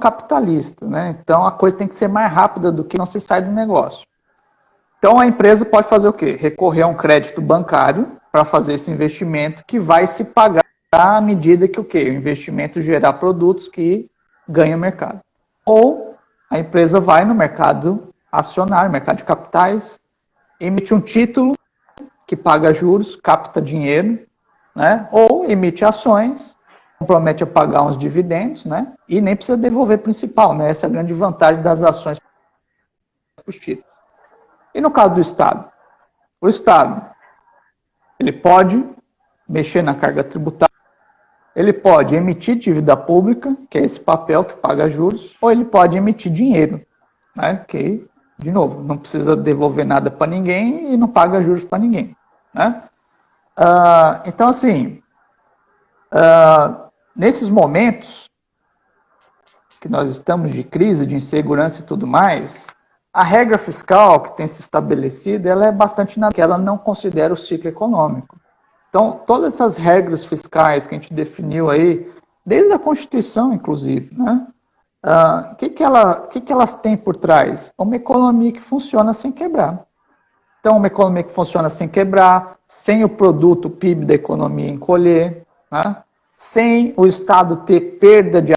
capitalistas, né? Então a coisa tem que ser mais rápida do que não se sai do negócio. Então a empresa pode fazer o quê? Recorrer a um crédito bancário para fazer esse investimento que vai se pagar à medida que o quê? O investimento gerar produtos que ganham mercado. Ou a empresa vai no mercado acionário, mercado de capitais, emite um título que paga juros, capta dinheiro, né? Ou emite ações, compromete a pagar uns dividendos, né? E nem precisa devolver principal, né? Essa é a grande vantagem das ações para os títulos. E no caso do Estado? O Estado, ele pode mexer na carga tributária, ele pode emitir dívida pública, que é esse papel que paga juros, ou ele pode emitir dinheiro, né? Que, de novo, não precisa devolver nada para ninguém e não paga juros para ninguém. Né? Então, assim, nesses momentos que nós estamos de crise, de insegurança e tudo mais, a regra fiscal que tem se estabelecido, ela é bastante que ela não considera o ciclo econômico. Então, todas essas regras fiscais que a gente definiu aí, desde a Constituição, inclusive, né? Que elas têm por trás? Uma economia que funciona sem quebrar. Então, uma economia que funciona sem quebrar, sem o produto, o PIB da economia encolher, né? Sem o Estado ter perda de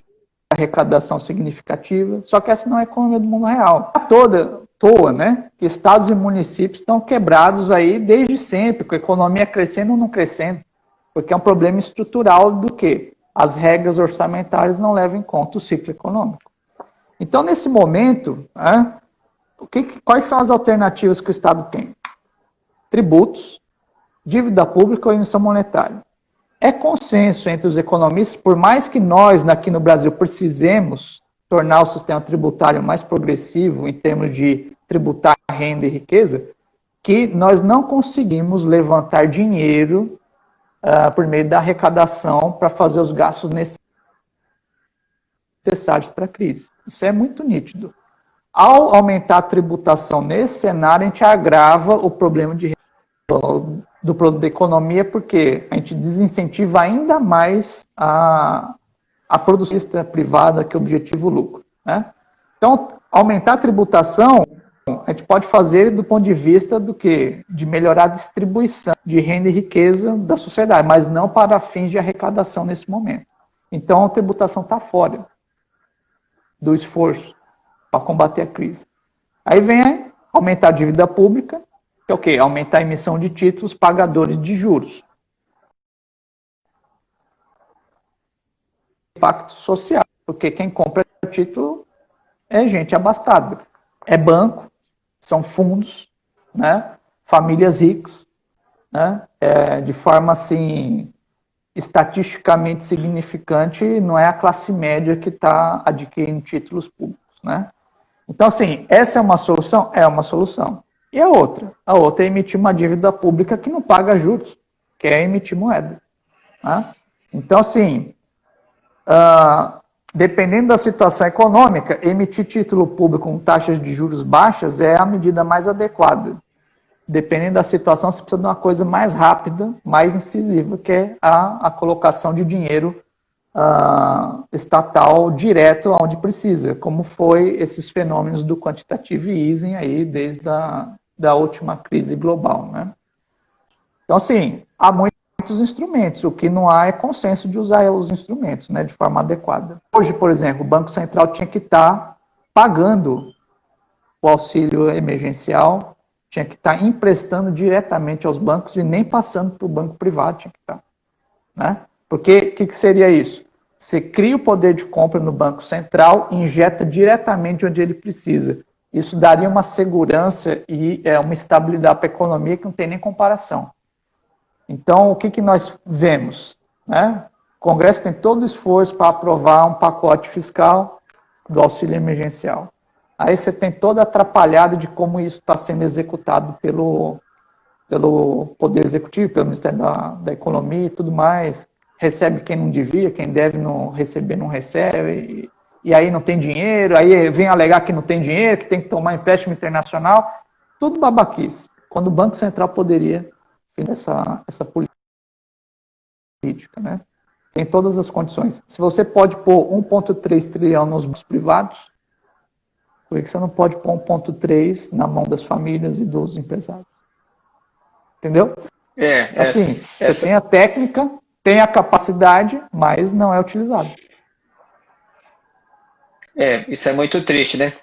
arrecadação significativa. Só que essa não é a economia do mundo real. Toa, né? Que estados e municípios estão quebrados aí desde sempre, com a economia crescendo ou não crescendo. Porque é um problema estrutural do quê? As regras orçamentárias não levam em conta o ciclo econômico. Então, nesse momento, né, quais são as alternativas que o Estado tem? Tributos, dívida pública ou emissão monetária. é consenso entre os economistas, por mais que nós, aqui no Brasil, precisemos tornar o sistema tributário mais progressivo em termos de tributar renda e riqueza, que nós não conseguimos levantar dinheiro por meio da arrecadação para fazer os gastos necessários para a crise. Isso é muito nítido. Ao aumentar a tributação nesse cenário, a gente agrava o problema do produto da economia, porque a gente desincentiva ainda mais a produção privada que objetiva o lucro, né? Então, aumentar a tributação, a gente pode fazer do ponto de vista do quê? De melhorar a distribuição de renda e riqueza da sociedade, mas não para fins de arrecadação nesse momento. Então, a tributação está fora do esforço para combater a crise. Aí vem aumentar a dívida pública, que é o quê? Aumentar a emissão de títulos pagadores de juros. Impacto social, porque quem compra título é gente abastada. É banco, são fundos, né? Famílias ricas, né? De forma assim, estatisticamente significante, não é a classe média que está adquirindo títulos públicos, né? Então, assim, essa é uma solução? É uma solução. E a outra? A outra é emitir uma dívida pública que não paga juros, que é emitir moeda, né? Então, assim, dependendo da situação econômica, emitir título público com taxas de juros baixas é a medida mais adequada. Dependendo da situação, você precisa de uma coisa mais rápida, mais incisiva, que é a colocação de dinheiro estatal direto onde precisa, como foi esses fenômenos do quantitative easing aí desde da última crise global, né? Então, assim, há muitos instrumentos, o que não há é consenso de usar os instrumentos, né, de forma adequada. Hoje, por exemplo, o Banco Central tinha que estar pagando o auxílio emergencial, tinha que estar emprestando diretamente aos bancos e nem passando para o banco privado tinha que estar, né? Porque o que seria isso? Você cria o poder de compra no Banco Central e injeta diretamente onde ele precisa. Isso daria uma segurança e uma estabilidade para a economia que não tem nem comparação. Então, o que nós vemos, né? O Congresso tem todo o esforço para aprovar um pacote fiscal do auxílio emergencial. Aí você tem toda a atrapalhada de como isso está sendo executado pelo Poder Executivo, pelo Ministério da Economia e tudo mais. Recebe quem não devia, quem deve não receber não recebe, e aí não tem dinheiro, aí vem alegar que não tem dinheiro, que tem que tomar empréstimo internacional, tudo babaquice, quando o Banco Central poderia ter essa política, né? Tem todas as condições. Se você pode pôr 1,3 trilhão nos bancos privados, por que você não pode pôr 1,3 na mão das famílias e dos empresários? Entendeu? Assim, você tem a técnica, tem a capacidade, mas não é utilizado. Isso é muito triste, né?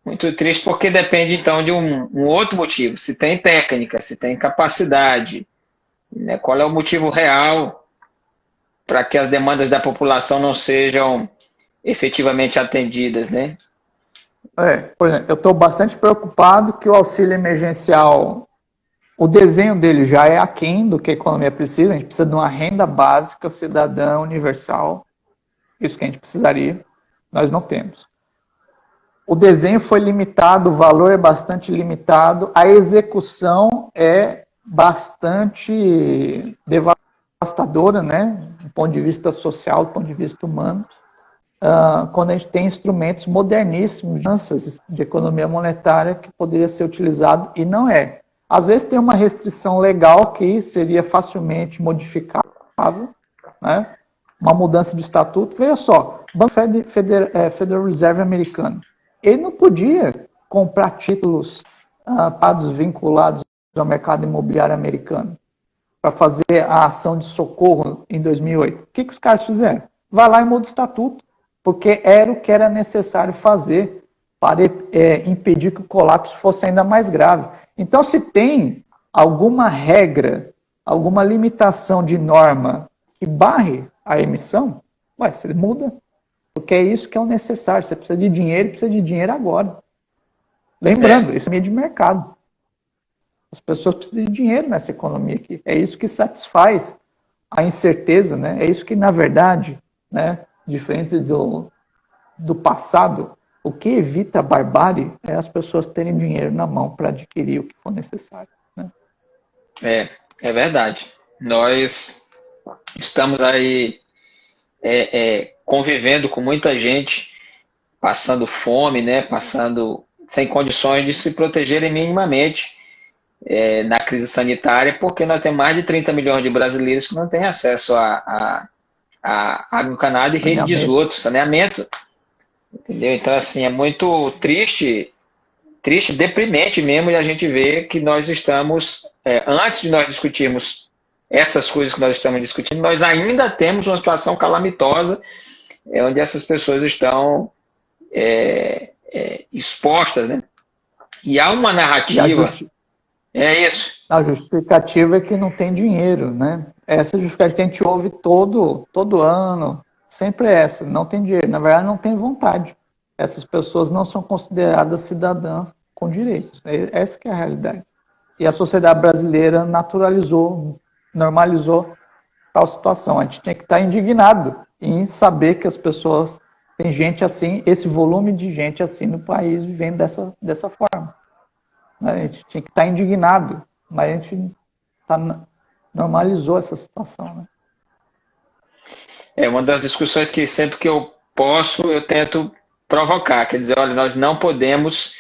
Muito triste porque depende, então, de um outro motivo. Se tem técnica, se tem capacidade, né? Qual é o motivo real para que as demandas da população não sejam efetivamente atendidas, né? Por exemplo, eu estou bastante preocupado que o auxílio emergencial, o desenho dele já é aquém do que a economia precisa. A gente precisa de uma renda básica cidadã universal. Isso que a gente precisaria, nós não temos. O desenho foi limitado, o valor é bastante limitado, a execução é bastante devastadora, né? Do ponto de vista social, do ponto de vista humano, quando a gente tem instrumentos moderníssimos de economia monetária que poderia ser utilizado e não é. Às vezes tem uma restrição legal que seria facilmente modificável, né? Uma mudança de estatuto. Veja só, o Banco Federal Reserve americano, ele não podia comprar títulos vinculados ao mercado imobiliário americano para fazer a ação de socorro em 2008. O que os caras fizeram? Vai lá e muda o estatuto, porque era o que era necessário fazer para impedir que o colapso fosse ainda mais grave. Então, se tem alguma regra, alguma limitação de norma que barre a emissão, você muda, porque é isso que é o necessário. Você precisa de dinheiro, precisa de dinheiro agora. Lembrando, isso é meio de mercado. As pessoas precisam de dinheiro nessa economia aqui. É isso que satisfaz a incerteza, né? É isso que, na verdade, né, diferente do passado, o que evita a barbárie é as pessoas terem dinheiro na mão para adquirir o que for necessário. Né? É verdade. Nós estamos aí convivendo com muita gente passando fome, né? Passando sem condições de se protegerem minimamente na crise sanitária, porque nós temos mais de 30 milhões de brasileiros que não têm acesso a água encanada e rede de esgoto, saneamento. Entendeu? Então, assim, é muito triste, deprimente mesmo, e a gente vê que nós estamos, antes de nós discutirmos essas coisas que nós estamos discutindo, nós ainda temos uma situação calamitosa, onde essas pessoas estão expostas, né? E há uma narrativa. É isso. A justificativa é que não tem dinheiro, né? Essa justificativa que a gente ouve todo ano, sempre é essa, não tem dinheiro. Na verdade, não tem vontade. Essas pessoas não são consideradas cidadãs com direitos. Essa que é a realidade. E a sociedade brasileira naturalizou, normalizou tal situação. A gente tinha que estar indignado em saber que as pessoas, tem gente assim, esse volume de gente assim no país vivendo dessa forma. A gente tinha que estar indignado, mas a gente normalizou essa situação. Né? É uma das discussões que sempre que eu posso, eu tento provocar. Quer dizer, olha, nós não podemos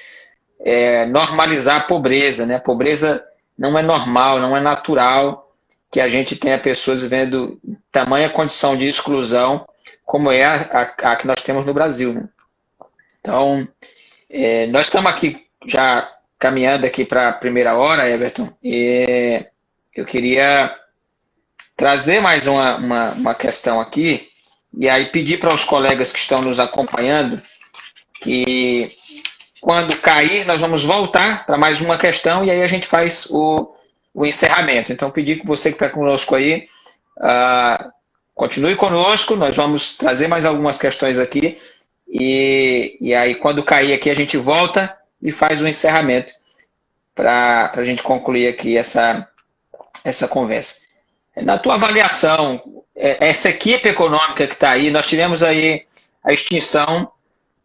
normalizar a pobreza. Né? A pobreza não é normal, não é natural que a gente tenha pessoas vivendo tamanha condição de exclusão como é a que nós temos no Brasil. Né? Então, nós estamos aqui já caminhando aqui para a primeira hora, Everton, e eu queria trazer mais uma questão aqui, e aí pedir para os colegas que estão nos acompanhando que, quando cair, nós vamos voltar para mais uma questão, e aí a gente faz o encerramento. Então, pedir que você que está conosco aí, continue conosco, nós vamos trazer mais algumas questões aqui, e aí quando cair aqui a gente volta e faz o encerramento para a gente concluir aqui essa conversa. Na tua avaliação, essa equipe econômica que está aí, nós tivemos aí a extinção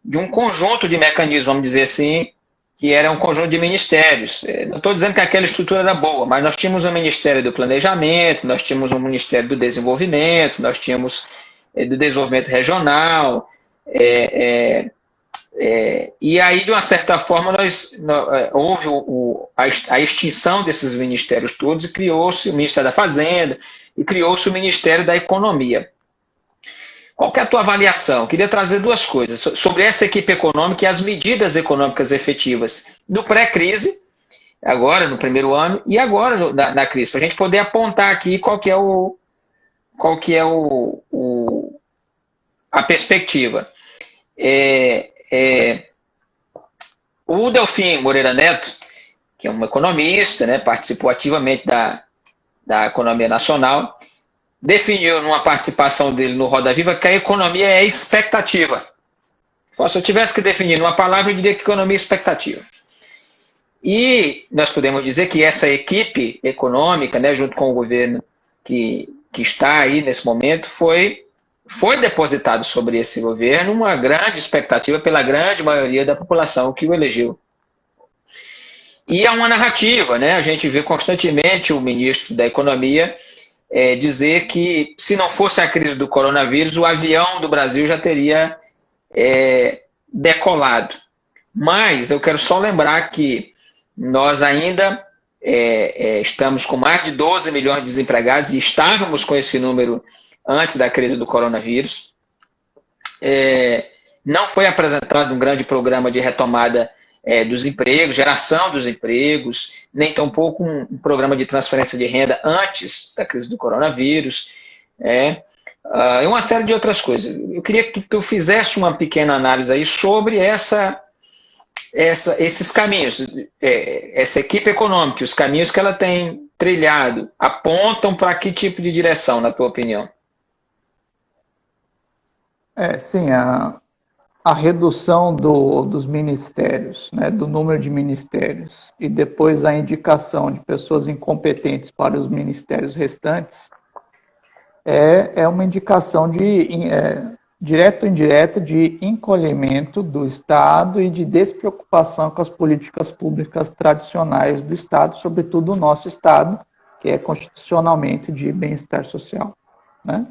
de um conjunto de mecanismos, vamos dizer assim, que era um conjunto de ministérios. Não estou dizendo que aquela estrutura era boa, mas nós tínhamos o Ministério do Planejamento, nós tínhamos o Ministério do Desenvolvimento, nós tínhamos do Desenvolvimento Regional, e aí, de uma certa forma, houve a extinção desses ministérios todos e criou-se o Ministério da Fazenda e criou-se o Ministério da Economia. Qual que é a tua avaliação? Eu queria trazer duas coisas sobre essa equipe econômica e as medidas econômicas efetivas do pré-crise, agora no primeiro ano, e agora na crise, para a gente poder apontar aqui qual que é a perspectiva. O Delfim Moreira Neto, que é um economista, né, participou ativamente da economia nacional, definiu numa participação dele no Roda Viva que a economia é expectativa. Se eu tivesse que definir numa palavra, eu diria que economia é expectativa. E nós podemos dizer que essa equipe econômica, né, junto com o governo que está aí nesse momento, foi depositado sobre esse governo uma grande expectativa pela grande maioria da população que o elegeu. E é uma narrativa, né? A gente vê constantemente o ministro da Economia dizer que, se não fosse a crise do coronavírus, o avião do Brasil já teria decolado. Mas eu quero só lembrar que nós ainda estamos com mais de 12 milhões de desempregados, e estávamos com esse número antes da crise do coronavírus. Não foi apresentado um grande programa de retomada dos empregos, geração dos empregos, nem tampouco um programa de transferência de renda antes da crise do coronavírus, e uma série de outras coisas. Eu queria que tu fizesse uma pequena análise aí sobre esses caminhos, essa equipe econômica, os caminhos que ela tem trilhado, apontam para que tipo de direção, na tua opinião? Sim, a redução dos ministérios, né, do número de ministérios, e depois a indicação de pessoas incompetentes para os ministérios restantes, é uma indicação direta ou indireta de encolhimento do Estado e de despreocupação com as políticas públicas tradicionais do Estado, sobretudo o nosso Estado, que é constitucionalmente de bem-estar social, né?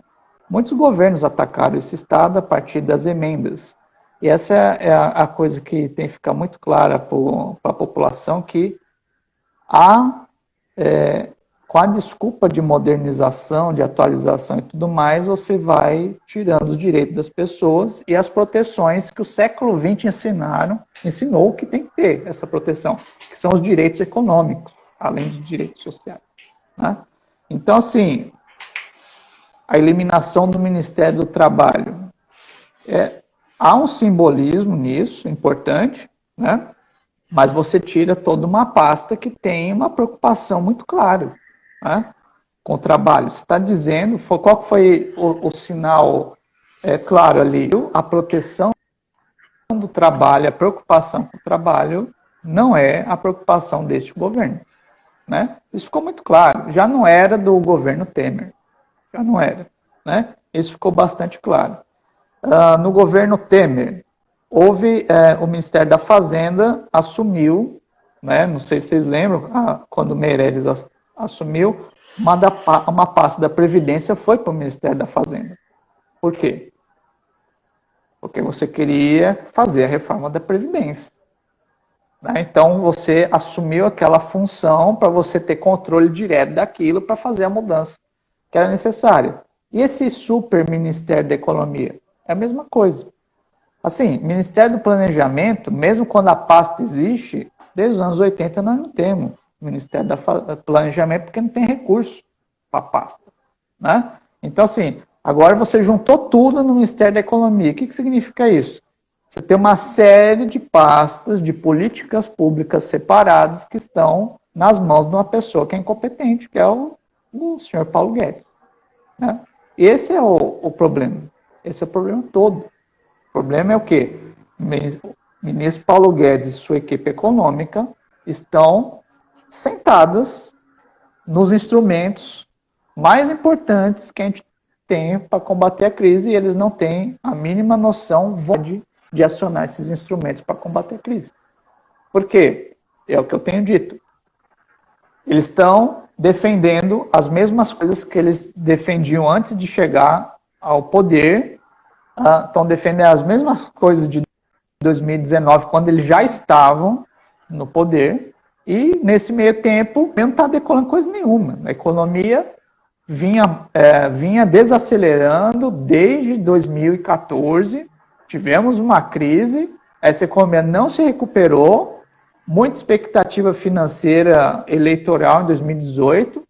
Muitos governos atacaram esse Estado a partir das emendas. E essa é a coisa que tem que ficar muito clara para a população, que com a desculpa de modernização, de atualização e tudo mais, você vai tirando os direitos das pessoas e as proteções que o século XX ensinou que tem que ter essa proteção, que são os direitos econômicos, além de direitos sociais, né? Então, assim, a eliminação do Ministério do Trabalho, há um simbolismo nisso, importante, né? Mas você tira toda uma pasta que tem uma preocupação muito clara, né, com o trabalho. Você está dizendo, qual foi o sinal claro ali? A proteção do trabalho, a preocupação com o trabalho não é a preocupação deste governo, né? Isso ficou muito claro. Já não era do governo Temer. Já não era, né? Isso ficou bastante claro. No governo Temer, houve o Ministério da Fazenda assumiu, né, não sei se vocês lembram, quando o Meirelles assumiu, uma pasta da Previdência foi para o Ministério da Fazenda. Por quê? Porque você queria fazer a reforma da Previdência, né? Então você assumiu aquela função para você ter controle direto daquilo para fazer a mudança que era necessária. E esse super Ministério da Economia? É a mesma coisa. Assim, Ministério do Planejamento, mesmo quando a pasta existe, desde os anos 80 nós não temos Ministério do Planejamento porque não tem recurso para a pasta, né? Então, assim, agora você juntou tudo no Ministério da Economia. O que significa isso? Você tem uma série de pastas de políticas públicas separadas que estão nas mãos de uma pessoa que é incompetente, que é o senhor Paulo Guedes, né? Esse é o problema. Esse é o problema todo. O problema é o quê? O ministro Paulo Guedes e sua equipe econômica estão sentadas nos instrumentos mais importantes que a gente tem para combater a crise e eles não têm a mínima noção de acionar esses instrumentos para combater a crise. Por quê? É o que eu tenho dito. Eles estão defendendo as mesmas coisas que eles defendiam antes de chegar ao poder, estão defendendo as mesmas coisas de 2019, quando eles já estavam no poder, e nesse meio tempo não está decolando coisa nenhuma. A economia vinha desacelerando desde 2014, tivemos uma crise, essa economia não se recuperou, muita expectativa financeira eleitoral em 2018,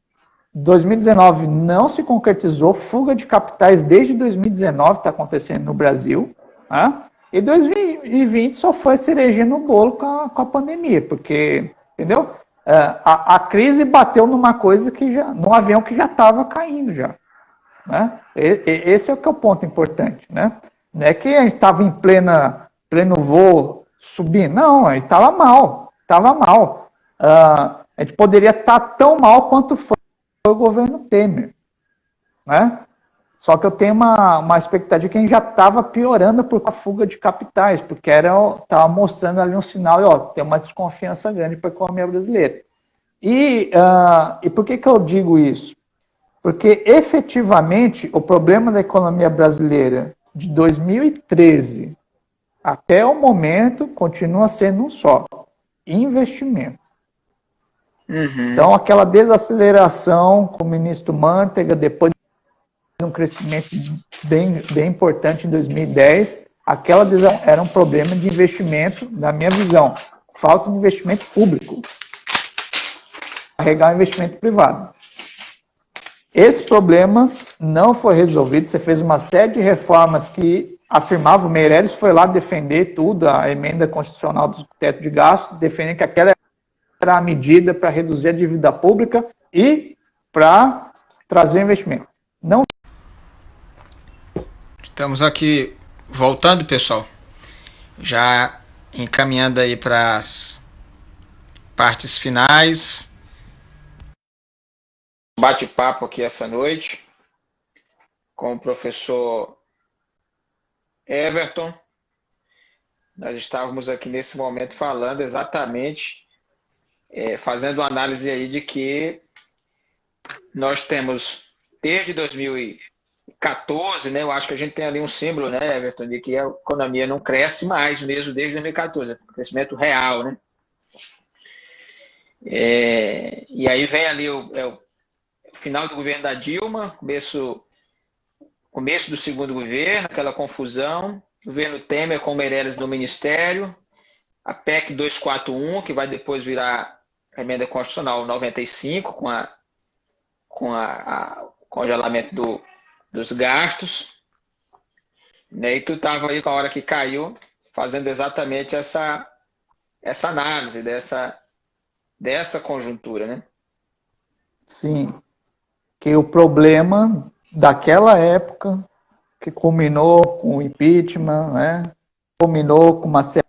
2019 não se concretizou, fuga de capitais desde 2019 está acontecendo no Brasil, né? E 2020 só foi cereja no bolo com a pandemia, porque, entendeu? A crise bateu numa coisa num avião que já estava caindo já, né? Esse é o que é o ponto importante, né? Não é que a gente estava em pleno voo subindo, não, a gente estava mal. A gente poderia estar tão mal quanto foi o governo Temer, né? Só que eu tenho uma expectativa que a gente já estava piorando por a fuga de capitais, porque estava mostrando ali um sinal, tem uma desconfiança grande para a economia brasileira. E por que eu digo isso? Porque efetivamente o problema da economia brasileira de 2013 até o momento continua sendo um só: investimento. Uhum. Então, aquela desaceleração com o ministro Manteiga, depois de um crescimento bem importante em 2010, era um problema de investimento, na minha visão, falta de investimento público, carregar o investimento privado. Esse problema não foi resolvido, você fez uma série de reformas que afirmava, o Meirelles foi lá defender tudo, a emenda constitucional do teto de gasto, defendendo que aquela era a medida para reduzir a dívida pública e para trazer investimento. Não. Estamos aqui voltando, pessoal. Já encaminhando aí para as partes finais. Bate-papo aqui essa noite com o professor Everton. Nós estávamos aqui nesse momento falando exatamente, fazendo uma análise aí de que nós temos, desde 2014, né, eu acho que a gente tem ali um símbolo, né, Everton, de que a economia não cresce mais mesmo desde 2014, é um crescimento real, né? E aí vem ali o final do governo da Dilma, começo do segundo governo, aquela confusão, governo Temer com o Meirelles no ministério, a PEC 241, que vai depois virar a emenda constitucional 95, com o congelamento dos gastos, né? E tu estava aí com a hora que caiu, fazendo exatamente essa análise dessa conjuntura, né? Sim, que o problema daquela época, que culminou com o impeachment, né? Culminou com uma série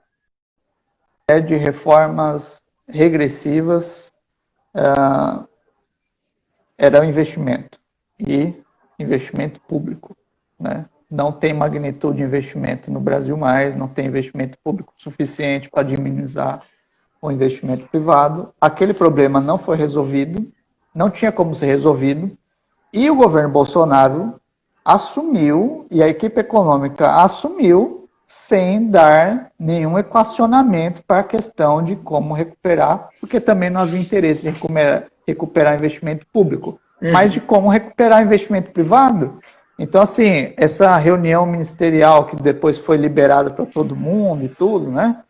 de reformas regressivas, era o investimento, e investimento público, né? Não tem magnitude de investimento no Brasil mais, não tem investimento público suficiente para diminuir o investimento privado. Aquele problema não foi resolvido, não tinha como ser resolvido, e o governo Bolsonaro assumiu, e a equipe econômica assumiu, sem dar nenhum equacionamento para a questão de como recuperar, porque também não havia interesse em recuperar investimento público, mas de como recuperar investimento privado. Então, assim, essa reunião ministerial que depois foi liberada para todo mundo e tudo, né?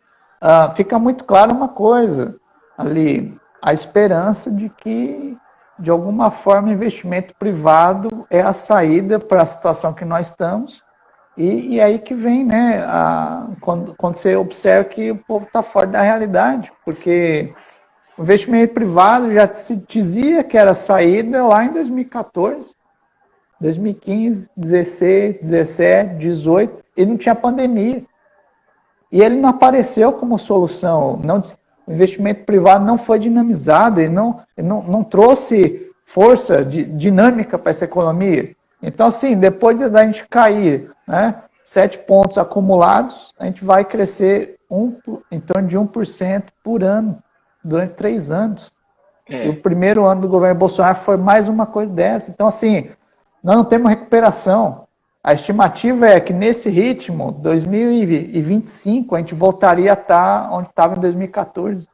Fica muito claro uma coisa ali, a esperança de que, de alguma forma, investimento privado é a saída para a situação que nós estamos, e aí que vem, né, quando você observa que o povo está fora da realidade, porque o investimento privado já se dizia que era a saída lá em 2014, 2015, 16, 17, 18, e não tinha pandemia. E ele não apareceu como solução. O investimento privado não foi dinamizado, ele não trouxe força dinâmica para essa economia. Então, assim, depois da gente cair, né, 7 pontos acumulados, a gente vai crescer em torno de 1% por ano, durante 3 anos. E o primeiro ano do governo Bolsonaro foi mais uma coisa dessa. Então, assim, nós não temos recuperação. A estimativa é que nesse ritmo, 2025, a gente voltaria a estar onde estava em 2014,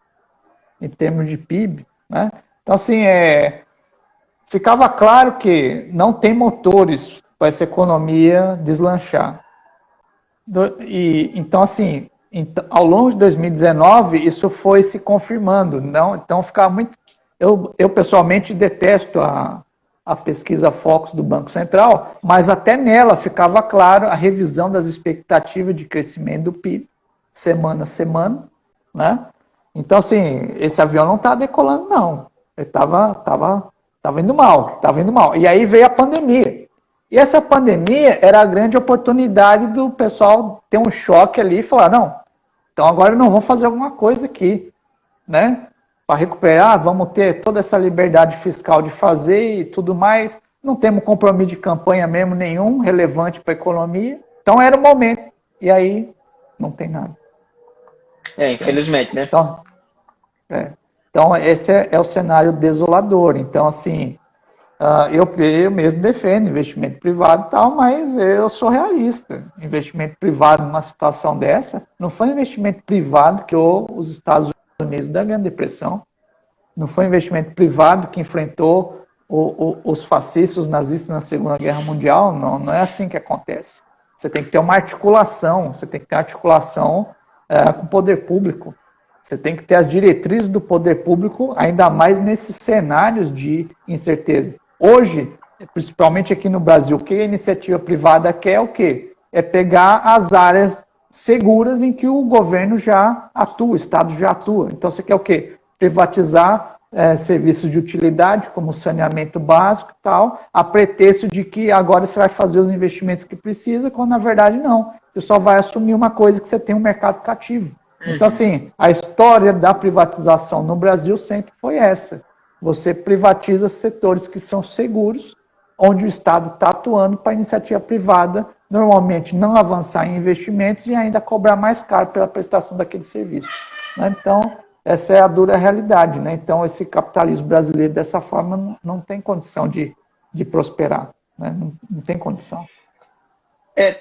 em termos de PIB, né? Então, assim, ficava claro que não tem motores para essa economia deslanchar. Então, assim, ao longo de 2019, isso foi se confirmando. Então, ficava muito... Eu pessoalmente detesto a pesquisa Focus do Banco Central, mas até nela ficava claro a revisão das expectativas de crescimento do PIB, semana a semana, né? Então, assim, esse avião não está decolando, não. Ele estava indo mal, E aí veio a pandemia. E essa pandemia era a grande oportunidade do pessoal ter um choque ali e falar, não, então agora não vamos fazer alguma coisa aqui, né? Para recuperar, vamos ter toda essa liberdade fiscal de fazer e tudo mais. Não temos compromisso de campanha mesmo nenhum relevante para a economia. Então era o momento. E aí não tem nada. Infelizmente, né? Então esse é o cenário desolador. Então, assim, eu mesmo defendo investimento privado e tal, mas eu sou realista. Investimento privado numa situação dessa, não foi investimento privado que os Estados Unidos da Grande Depressão, não foi investimento privado que enfrentou os fascistas, os nazistas na Segunda Guerra Mundial, não é assim que acontece. Você tem que ter uma articulação, com o poder público, você tem que ter as diretrizes do poder público, ainda mais nesses cenários de incerteza. Hoje, principalmente aqui no Brasil, o que a iniciativa privada quer é o quê? É pegar as áreas seguras em que o governo já atua, o Estado já atua. Então, você quer o quê? Privatizar serviços de utilidade, como saneamento básico e tal, a pretexto de que agora você vai fazer os investimentos que precisa, quando na verdade não. Você só vai assumir uma coisa que você tem um mercado cativo. Então, assim, a história da privatização no Brasil sempre foi essa. Você privatiza setores que são seguros, onde o Estado está atuando para a iniciativa privada, normalmente não avançar em investimentos e ainda cobrar mais caro pela prestação daquele serviço. Então, essa é a dura realidade, né? Então, esse capitalismo brasileiro, dessa forma, não tem condição de prosperar, né? Não tem condição.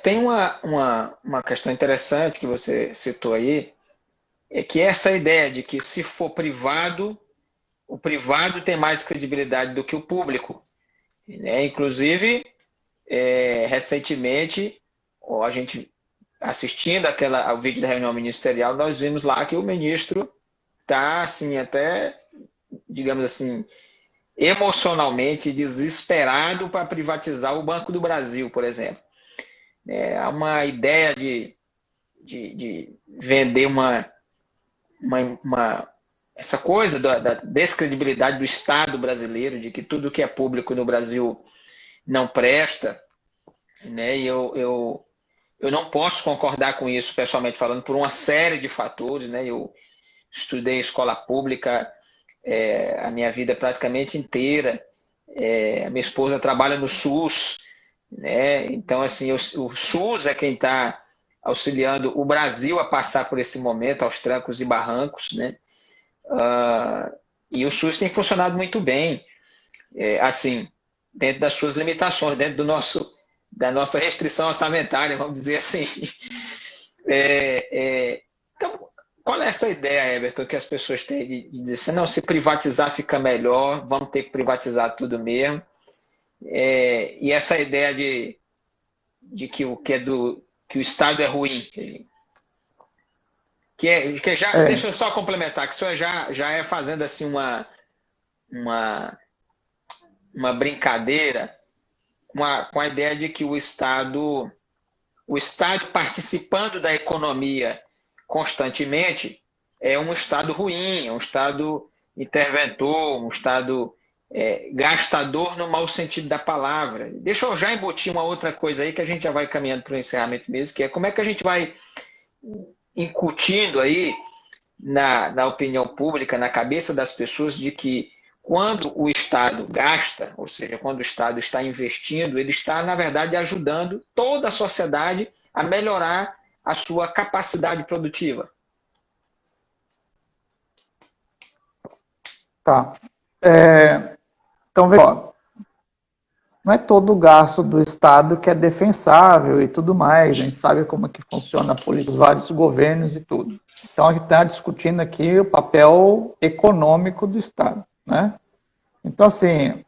Tem uma questão interessante que você citou aí, é que essa ideia de que se for privado, o privado tem mais credibilidade do que o público. Né? Inclusive, recentemente, a gente assistindo ao vídeo da reunião ministerial, nós vimos lá que o ministro está, assim, até, digamos assim, emocionalmente desesperado para privatizar o Banco do Brasil, por exemplo. Há uma ideia de vender essa coisa da descredibilidade do Estado brasileiro, de que tudo que é público no Brasil não presta, né? E eu não posso concordar com isso, pessoalmente falando, por uma série de fatores, né? Eu estudei escola pública a minha vida praticamente inteira, a minha esposa trabalha no SUS, né? Então, assim, o SUS é quem está auxiliando o Brasil a passar por esse momento, aos trancos e barrancos, né? E o SUS tem funcionado muito bem, assim, dentro das suas limitações, dentro da nossa restrição orçamentária, vamos dizer assim. Então, qual é essa ideia, Everton, que as pessoas têm de dizer assim, não, se privatizar fica melhor, vamos ter que privatizar tudo mesmo? E essa ideia de que que o Estado é ruim. Deixa eu só complementar, que o senhor já é fazendo assim uma brincadeira com a ideia de que o Estado participando da economia constantemente é um Estado ruim, é um Estado interventor, um Estado gastador no mau sentido da palavra. Deixa eu já embutir uma outra coisa aí que a gente já vai caminhando para o encerramento mesmo, que é como é que a gente vai incutindo aí na opinião pública, na cabeça das pessoas, de que quando o Estado gasta, ou seja, quando o Estado está investindo, ele está, na verdade, ajudando toda a sociedade a melhorar a sua capacidade produtiva. Tá. Então, veja, não é todo o gasto do Estado que é defensável e tudo mais. A gente sabe como é que funciona a política dos vários governos e tudo. Então, a gente está discutindo aqui o papel econômico do Estado, né? Então, assim,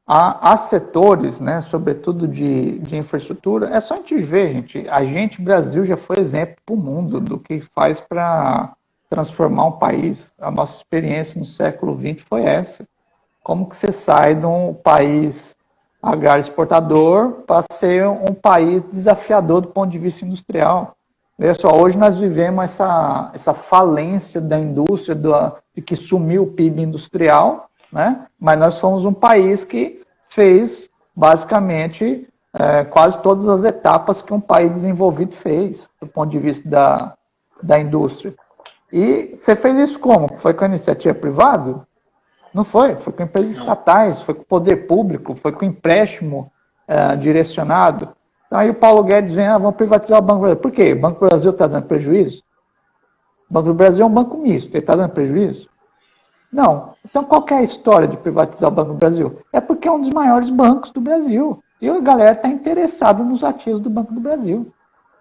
há setores, né, sobretudo de infraestrutura, é só a gente ver, gente, Brasil já foi exemplo para o mundo do que faz para transformar um país. A nossa experiência no século XX foi essa. Como que você sai de um país agrário exportador para ser um país desafiador do ponto de vista industrial? Veja só, hoje nós vivemos essa falência da indústria, de que sumiu o PIB industrial, né? Mas nós fomos um país que fez, basicamente, quase todas as etapas que um país desenvolvido fez, do ponto de vista da indústria. E você fez isso como? Foi com a iniciativa privada? Não foi, foi com empresas estatais, foi com o poder público, foi com empréstimo direcionado. Então aí o Paulo Guedes vem, vamos privatizar o Banco do Brasil. Por quê? O Banco do Brasil está dando prejuízo? O Banco do Brasil é um banco misto, ele está dando prejuízo? Não. Então qual que é a história de privatizar o Banco do Brasil? É porque é um dos maiores bancos do Brasil. E a galera está interessada nos ativos do Banco do Brasil.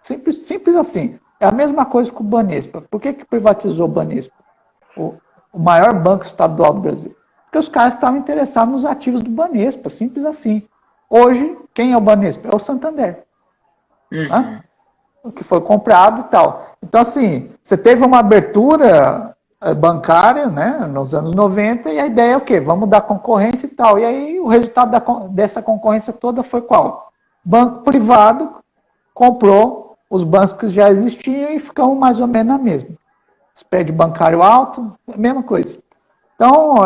Simples assim. É a mesma coisa com o Banespa. Por que privatizou o Banespa? O maior banco estadual do Brasil. Porque os caras estavam interessados nos ativos do Banespa, simples assim. Hoje, quem é o Banespa? É o Santander. Né? O que foi comprado e tal. Então, assim, você teve uma abertura bancária, né, nos anos 90, e a ideia é o quê? Vamos dar concorrência e tal. E aí, o resultado dessa concorrência toda foi qual? Banco privado comprou os bancos que já existiam e ficam mais ou menos na mesma. Spread bancário alto, a mesma coisa. Então,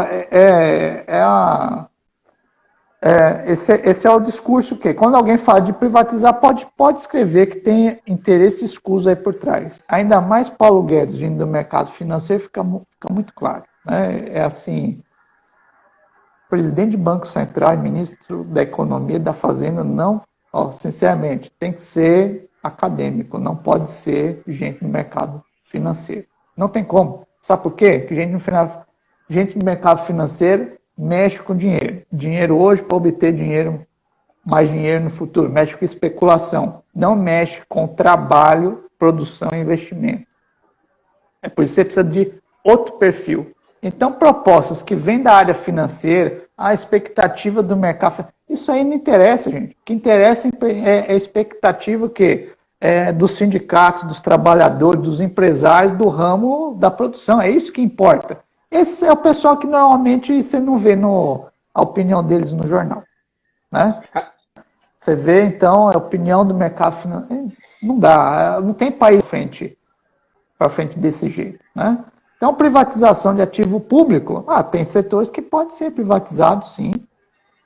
esse é o discurso que, quando alguém fala de privatizar, pode escrever que tem interesse escuso aí por trás. Ainda mais Paulo Guedes vindo do mercado financeiro, fica muito claro. Né? É assim, presidente do Banco Central e ministro da Economia e da Fazenda não, sinceramente, tem que ser acadêmico, não pode ser gente do mercado financeiro. Não tem como. Sabe por quê? Porque gente do mercado financeiro mexe com dinheiro. Dinheiro hoje para obter dinheiro, mais dinheiro no futuro. Mexe com especulação. Não mexe com trabalho, produção e investimento. É por isso que você precisa de outro perfil. Então, propostas que vêm da área financeira, a expectativa do mercado... Isso aí não interessa, gente. O que interessa é a expectativa dos sindicatos, dos trabalhadores, dos empresários, do ramo da produção. É isso que importa. Esse é o pessoal que normalmente você não vê a opinião deles no jornal. Né? Você vê, então, a opinião do mercado financeiro. Não dá, não tem país para frente desse jeito. Né? Então, privatização de ativo público, tem setores que podem ser privatizados, sim.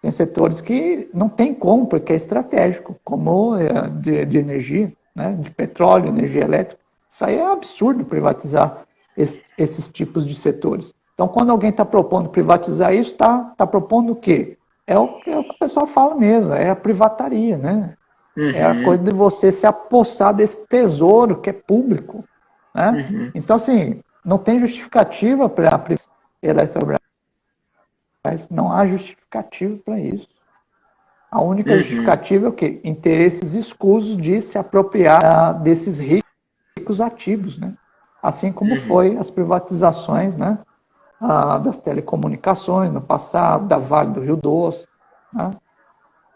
Tem setores que não tem como, porque é estratégico, como de energia, né? De petróleo, energia elétrica. Isso aí é absurdo privatizar esses tipos de setores. Então, quando alguém está propondo privatizar isso, está propondo o quê? É o que o pessoal fala mesmo, é a privataria, né? Uhum. É a coisa de você se apossar desse tesouro que é público. Né? Uhum. Então, assim, não tem justificativa para a Eletrobras. Não há justificativa para isso. A única justificativa é o quê? Interesses escusos de se apropriar desses ricos ativos, né? Assim como foi as privatizações, né? Das telecomunicações no passado, da Vale do Rio Doce. Né?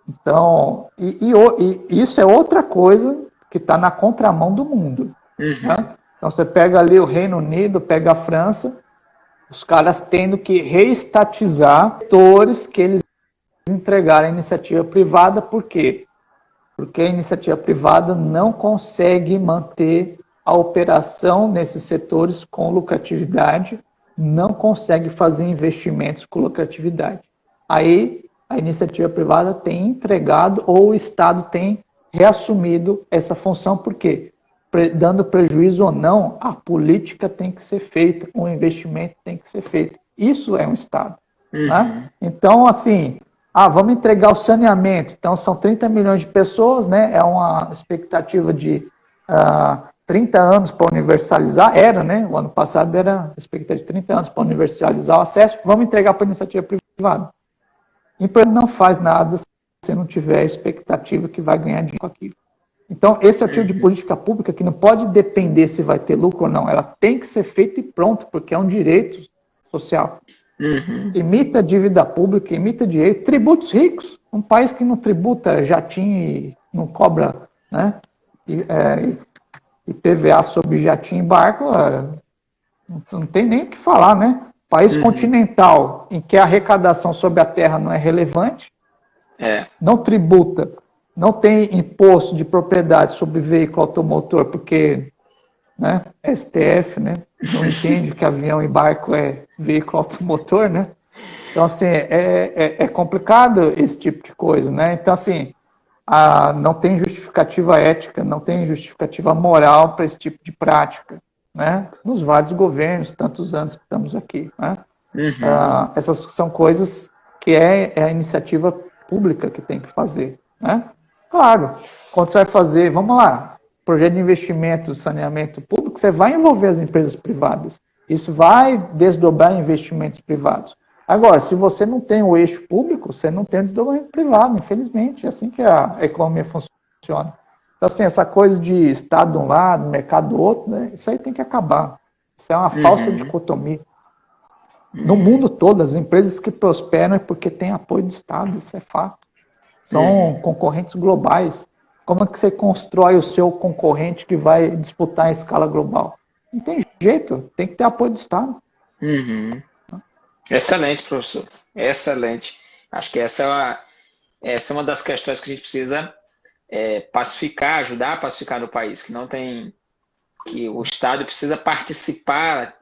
Então, isso é outra coisa que está na contramão do mundo. Né? Então, você pega ali o Reino Unido, pega a França, os caras tendo que reestatizar setores que eles entregaram à iniciativa privada. Por quê? Porque a iniciativa privada não consegue manter a operação nesses setores com lucratividade, não consegue fazer investimentos com lucratividade. Aí a iniciativa privada tem entregado ou o Estado tem reassumido essa função, por quê? Dando prejuízo ou não, a política tem que ser feita, o investimento tem que ser feito. Isso é um Estado. Né? Então, assim, vamos entregar o saneamento. Então, são 30 milhões de pessoas, né? É uma expectativa de 30 anos para universalizar. Era, né? O ano passado era a expectativa de 30 anos para universalizar o acesso. Vamos entregar para a iniciativa privada. A empresa não faz nada se não tiver a expectativa que vai ganhar dinheiro com aquilo. Então, esse é o tipo de política pública que não pode depender se vai ter lucro ou não. Ela tem que ser feita e pronto, porque é um direito social. Imita a dívida pública, imita direito. Tributos ricos. Um país que não tributa jatinho e não cobra, né, IPVA sobre jatinho e barco, não tem nem o que falar, né? País continental em que a arrecadação sobre a terra não é relevante, não tributa, não tem imposto de propriedade sobre veículo automotor, porque, né, STF, né, não entende que avião e barco é veículo automotor, né? Então, assim, é complicado esse tipo de coisa, né? Então, assim, não tem justificativa ética, não tem justificativa moral para esse tipo de prática, né? Nos vários governos, tantos anos que estamos aqui, né? Essas são coisas que é a iniciativa pública que tem que fazer, né? Claro, quando você vai fazer, vamos lá, projeto de investimento, saneamento público, você vai envolver as empresas privadas. Isso vai desdobrar investimentos privados. Agora, se você não tem o eixo público, você não tem o desdobramento privado, infelizmente. É assim que a economia funciona. Então, assim, essa coisa de Estado de um lado, mercado do outro, né, isso aí tem que acabar. Isso é uma falsa dicotomia. No mundo todo, as empresas que prosperam é porque têm apoio do Estado, isso é fato. São concorrentes globais. Como é que você constrói o seu concorrente que vai disputar em escala global? Não tem jeito, tem que ter apoio do Estado. Excelente, professor. Excelente. Acho que essa é uma das questões que a gente precisa pacificar, ajudar a pacificar no país, que não tem que o Estado precisa participar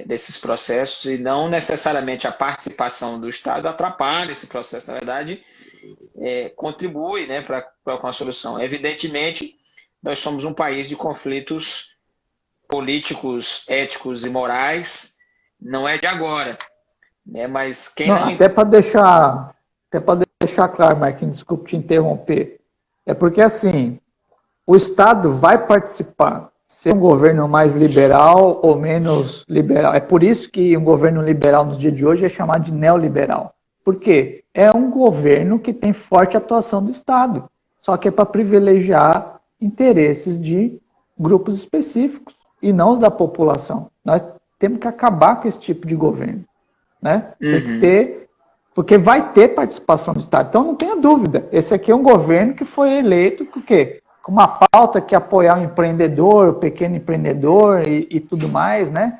desses processos e não necessariamente a participação do Estado atrapalha esse processo. Na verdade, contribui, né, com a solução. Evidentemente, nós somos um país de conflitos políticos, éticos e morais, não é de agora, né? Mas quem não... Até para deixar claro, Marquinhos, desculpe te interromper, é porque assim, o Estado vai participar, ser um governo mais liberal ou menos liberal. É por isso que um governo liberal nos dias de hoje é chamado de neoliberal. Por quê? É um governo que tem forte atuação do Estado, só que é para privilegiar interesses de grupos específicos e não os da população. Nós temos que acabar com esse tipo de governo, né? Tem que ter, porque vai ter participação do Estado. Então não tenha dúvida, esse aqui é um governo que foi eleito com o quê? Com uma pauta que é apoiar o empreendedor, o pequeno empreendedor e tudo mais, né?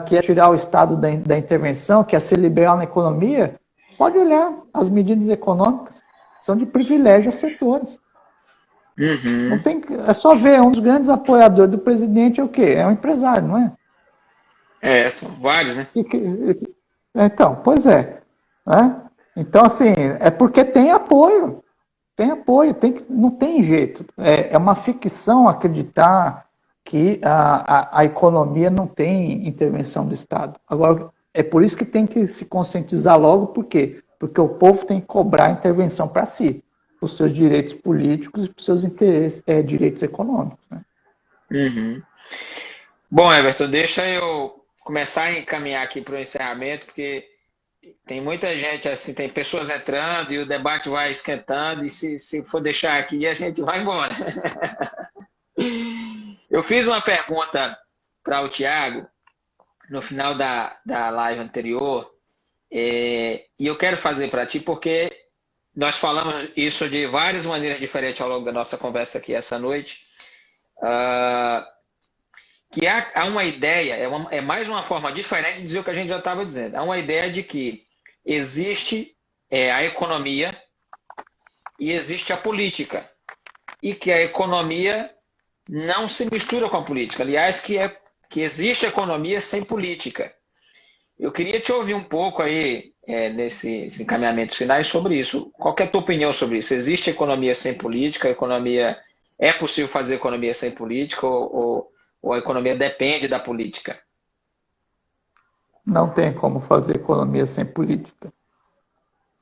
Que é tirar o Estado da intervenção, que é ser liberal na economia. Pode olhar, as medidas econômicas são de privilégio a setores. Não tem, é só ver, um dos grandes apoiadores do presidente é o quê? É um empresário, não é? São vários, né? Então, pois é. Né? Então, assim, é porque tem apoio. Tem apoio, não tem jeito. É uma ficção acreditar que a economia não tem intervenção do Estado. Agora, é por isso que tem que se conscientizar logo, por quê? Porque o povo tem que cobrar intervenção para si, para os seus direitos políticos e para os seus interesses, direitos econômicos. Né? Bom, Everton, deixa eu começar a encaminhar aqui para o encerramento, porque tem muita gente, assim, tem pessoas entrando e o debate vai esquentando, e se for deixar aqui, a gente vai embora. Eu fiz uma pergunta para o Thiago no final da live anterior, e eu quero fazer para ti, porque nós falamos isso de várias maneiras diferentes ao longo da nossa conversa aqui essa noite, que há uma ideia, é mais uma forma diferente de dizer o que a gente já estava dizendo. Há uma ideia de que existe a economia e existe a política, e que a economia não se mistura com a política. Aliás, que existe economia sem política. Eu queria te ouvir um pouco aí, nesses encaminhamentos finais, sobre isso. Qual que é a tua opinião sobre isso? Existe economia sem política? É possível fazer economia sem política ou a economia depende da política? Não tem como fazer economia sem política.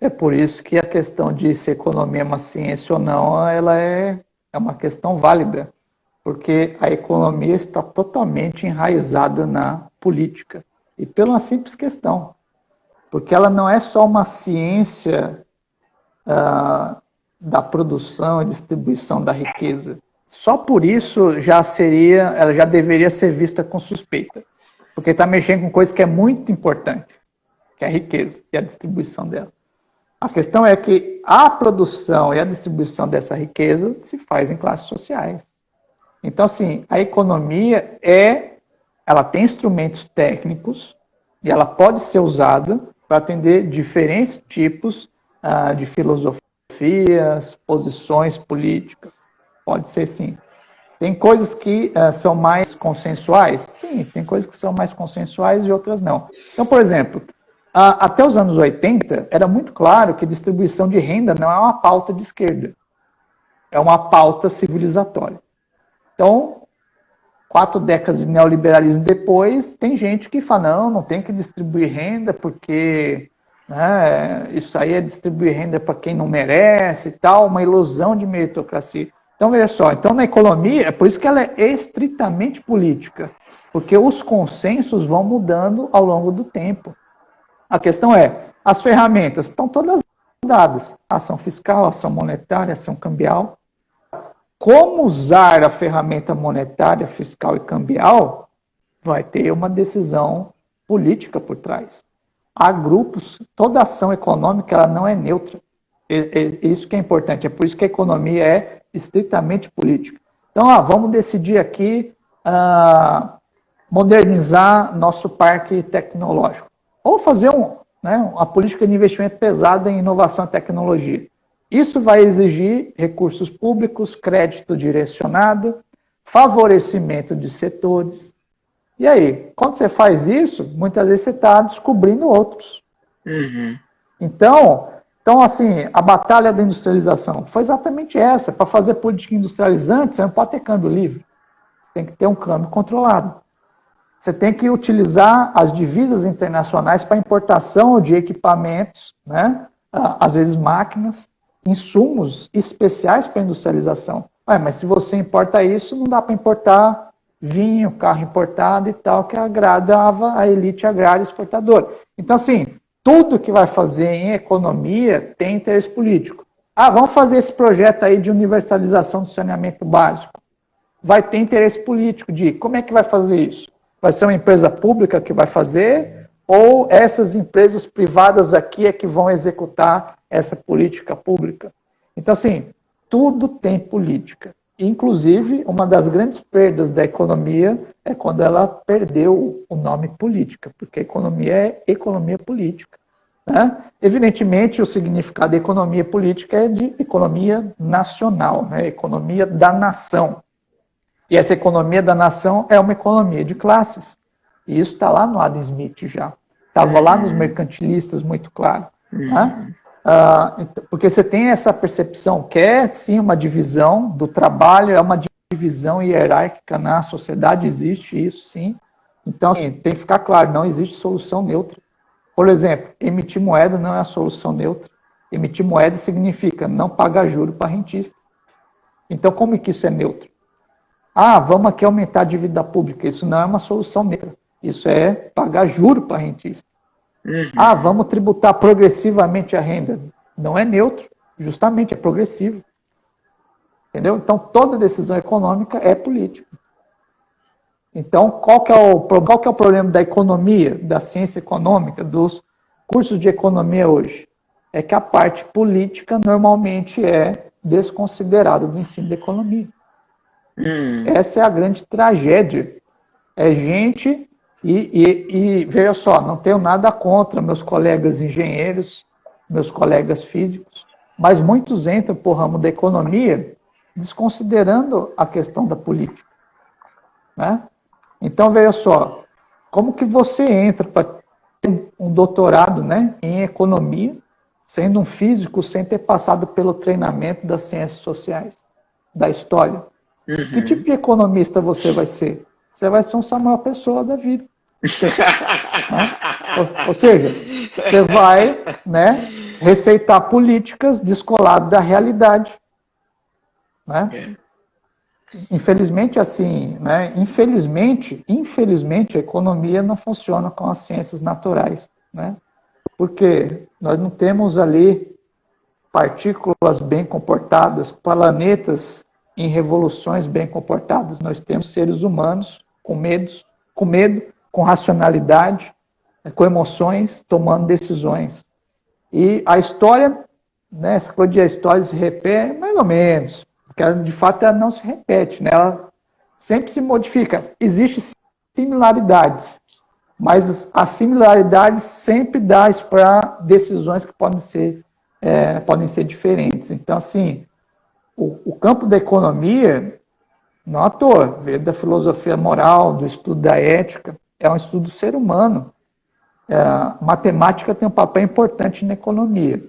É por isso que a questão de se economia é uma ciência ou não, ela é uma questão válida, porque a economia está totalmente enraizada na política. E pela uma simples questão, porque ela não é só uma ciência da produção e distribuição da riqueza. Só por isso ela já deveria ser vista com suspeita, porque está mexendo com coisa que é muito importante, que é a riqueza e a distribuição dela. A questão é que a produção e a distribuição dessa riqueza se faz em classes sociais. Então, assim, a economia ela tem instrumentos técnicos e ela pode ser usada para atender diferentes tipos de filosofias, posições políticas. Pode ser sim. Tem coisas que são mais consensuais? Sim, tem coisas que são mais consensuais e outras não. Então, por exemplo, até os anos 80, era muito claro que distribuição de renda não é uma pauta de esquerda. É uma pauta civilizatória. Então, 4 décadas de neoliberalismo depois, tem gente que fala, não tem que distribuir renda porque isso aí é distribuir renda para quem não merece e tal, uma ilusão de meritocracia. Então, veja só, na economia, é por isso que ela é estritamente política, porque os consensos vão mudando ao longo do tempo. A questão as ferramentas estão todas dadas, ação fiscal, ação monetária, ação cambial. Como usar a ferramenta monetária, fiscal e cambial, vai ter uma decisão política por trás. Há grupos, toda ação econômica ela não é neutra. Isso que é importante, é por isso que a economia é estritamente política. Então, vamos decidir aqui modernizar nosso parque tecnológico. Ou fazer uma política de investimento pesada em inovação e tecnologia. Isso vai exigir recursos públicos, crédito direcionado, favorecimento de setores. E aí, quando você faz isso, muitas vezes você está descobrindo outros. Então, assim, a batalha da industrialização foi exatamente essa. Para fazer política industrializante, você não pode ter câmbio livre. Tem que ter um câmbio controlado. Você tem que utilizar as divisas internacionais para importação de equipamentos, né? Às vezes máquinas, insumos especiais para industrialização. Mas se você importa isso, não dá para importar vinho, carro importado e tal, que agradava a elite agrária exportadora. Então, assim, tudo que vai fazer em economia tem interesse político. Vamos fazer esse projeto aí de universalização do saneamento básico. Vai ter interesse político de como é que vai fazer isso? Vai ser uma empresa pública que vai fazer ou essas empresas privadas aqui é que vão executar essa política pública? Então, assim, tudo tem política. Inclusive, uma das grandes perdas da economia é quando ela perdeu o nome política, porque a economia é economia política. Né? Evidentemente, o significado da economia política é de economia nacional, né? Economia da nação. E essa economia da nação é uma economia de classes. E isso está lá no Adam Smith já. Estava lá nos mercantilistas, muito claro. Né? Porque você tem essa percepção que é, sim, uma divisão do trabalho, é uma divisão hierárquica na sociedade, existe isso, sim. Então, assim, tem que ficar claro, não existe solução neutra. Por exemplo, emitir moeda não é a solução neutra. Emitir moeda significa não pagar juro para rentista. Então, como é que isso é neutro? Vamos aqui aumentar a dívida pública. Isso não é uma solução neutra. Isso é pagar juro para rentista. Vamos tributar progressivamente a renda. Não é neutro, justamente é progressivo. Entendeu? Então, toda decisão econômica é política. Então, qual que é o problema da economia, da ciência econômica, dos cursos de economia hoje? É que a parte política normalmente é desconsiderada do ensino da economia. Essa é a grande tragédia. É gente, e veja só, não tenho nada contra meus colegas engenheiros, meus colegas físicos, mas muitos entram por ramo da economia desconsiderando a questão da política. Né? Então, veja só, como que você entra para ter um doutorado, né, em economia, sendo um físico, sem ter passado pelo treinamento das ciências sociais, da história? Que tipo de economista você vai ser? Você vai ser um Samuel Pessoa da vida. Né? Ou seja, você vai, né, receitar políticas descoladas da realidade. Né? Infelizmente, assim, né, infelizmente, a economia não funciona com as ciências naturais. Né? Porque nós não temos ali partículas bem comportadas, planetas em revoluções bem comportadas. Nós temos seres humanos com medo, com racionalidade, com emoções, tomando decisões. E a história, né, essa coisa de a história se repete, mais ou menos, porque de fato ela não se repete, né? Ela sempre se modifica. Existem similaridades, mas as similaridades sempre dão para decisões que podem ser diferentes. Então, assim, o campo da economia, não à toa, veio da filosofia moral, do estudo da ética, é um estudo do ser humano. Matemática tem um papel importante na economia,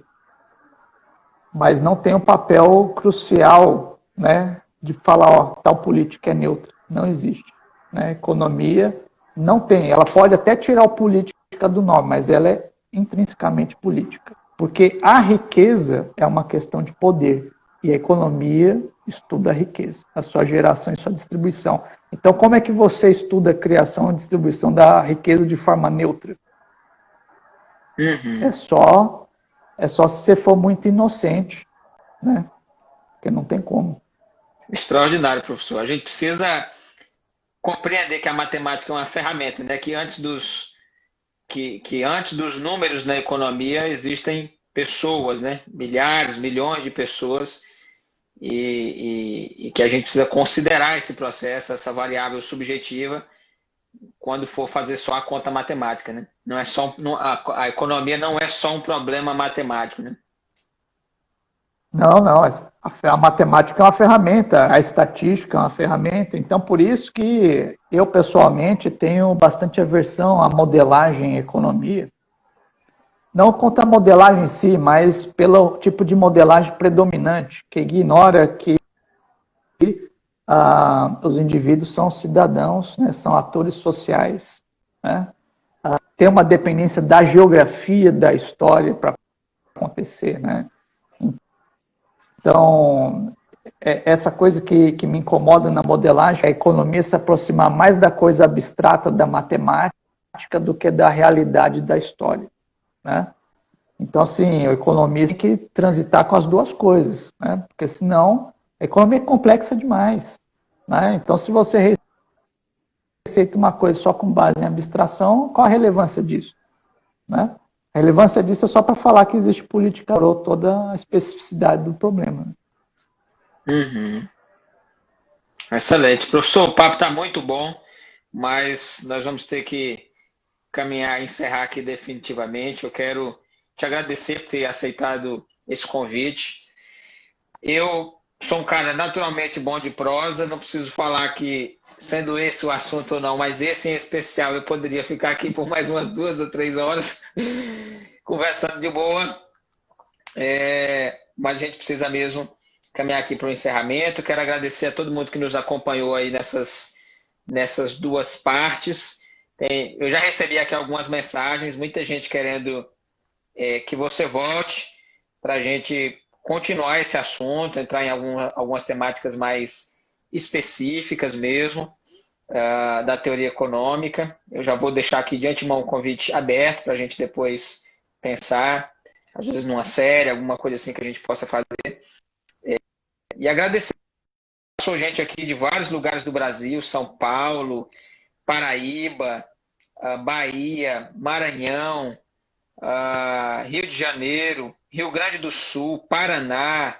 mas não tem um papel crucial, né, de falar, tal política é neutra. Não existe. Né? Economia não tem. Ela pode até tirar o política do nome, mas ela é intrinsecamente política. Porque a riqueza é uma questão de poder. E a economia estuda a riqueza, a sua geração e sua distribuição. Então, como é que você estuda a criação e distribuição da riqueza de forma neutra? É só se você for muito inocente, né? Porque não tem como. Extraordinário, professor. A gente precisa compreender que a matemática é uma ferramenta, né? Que antes dos números na economia existem pessoas, né? Milhares, milhões de pessoas, e que a gente precisa considerar esse processo, essa variável subjetiva, quando for fazer só a conta matemática, né? Não é só a economia não é só um problema matemático, né? Não, não. A matemática é uma ferramenta, a estatística é uma ferramenta. Então, por isso que eu, pessoalmente, tenho bastante aversão à modelagem em economia. Não contra a modelagem em si, mas pelo tipo de modelagem predominante, que ignora que os indivíduos são cidadãos, né, são atores sociais. Né? Tem uma dependência da geografia da história para acontecer. Né? Então, essa coisa que me incomoda na modelagem é a economia se aproximar mais da coisa abstrata da matemática do que da realidade da história. Né? Então, assim, o economista tem que transitar com as duas coisas, né? Porque senão a economia é complexa demais. Né? Então, se você receita uma coisa só com base em abstração, qual a relevância disso? Né? A relevância disso é só para falar que existe política ou toda a especificidade do problema. Uhum. Excelente. Professor, o papo está muito bom, mas nós vamos ter que caminhar e encerrar aqui definitivamente. Eu quero te agradecer por ter aceitado esse convite. Eu sou um cara naturalmente bom de prosa, não preciso falar que, sendo esse o assunto ou não, mas esse em especial, eu poderia ficar aqui por mais umas 2 ou 3 horas conversando de boa, mas a gente precisa mesmo caminhar aqui para o encerramento. Quero agradecer a todo mundo que nos acompanhou aí nessas duas partes. Eu já recebi aqui algumas mensagens, muita gente querendo que você volte para a gente continuar esse assunto, entrar em algumas temáticas mais específicas mesmo da teoria econômica. Eu já vou deixar aqui de antemão um convite aberto para a gente depois pensar, às vezes numa série, alguma coisa assim que a gente possa fazer. E agradecer a gente aqui de vários lugares do Brasil, São Paulo, Paraíba, Bahia, Maranhão, Rio de Janeiro, Rio Grande do Sul, Paraná.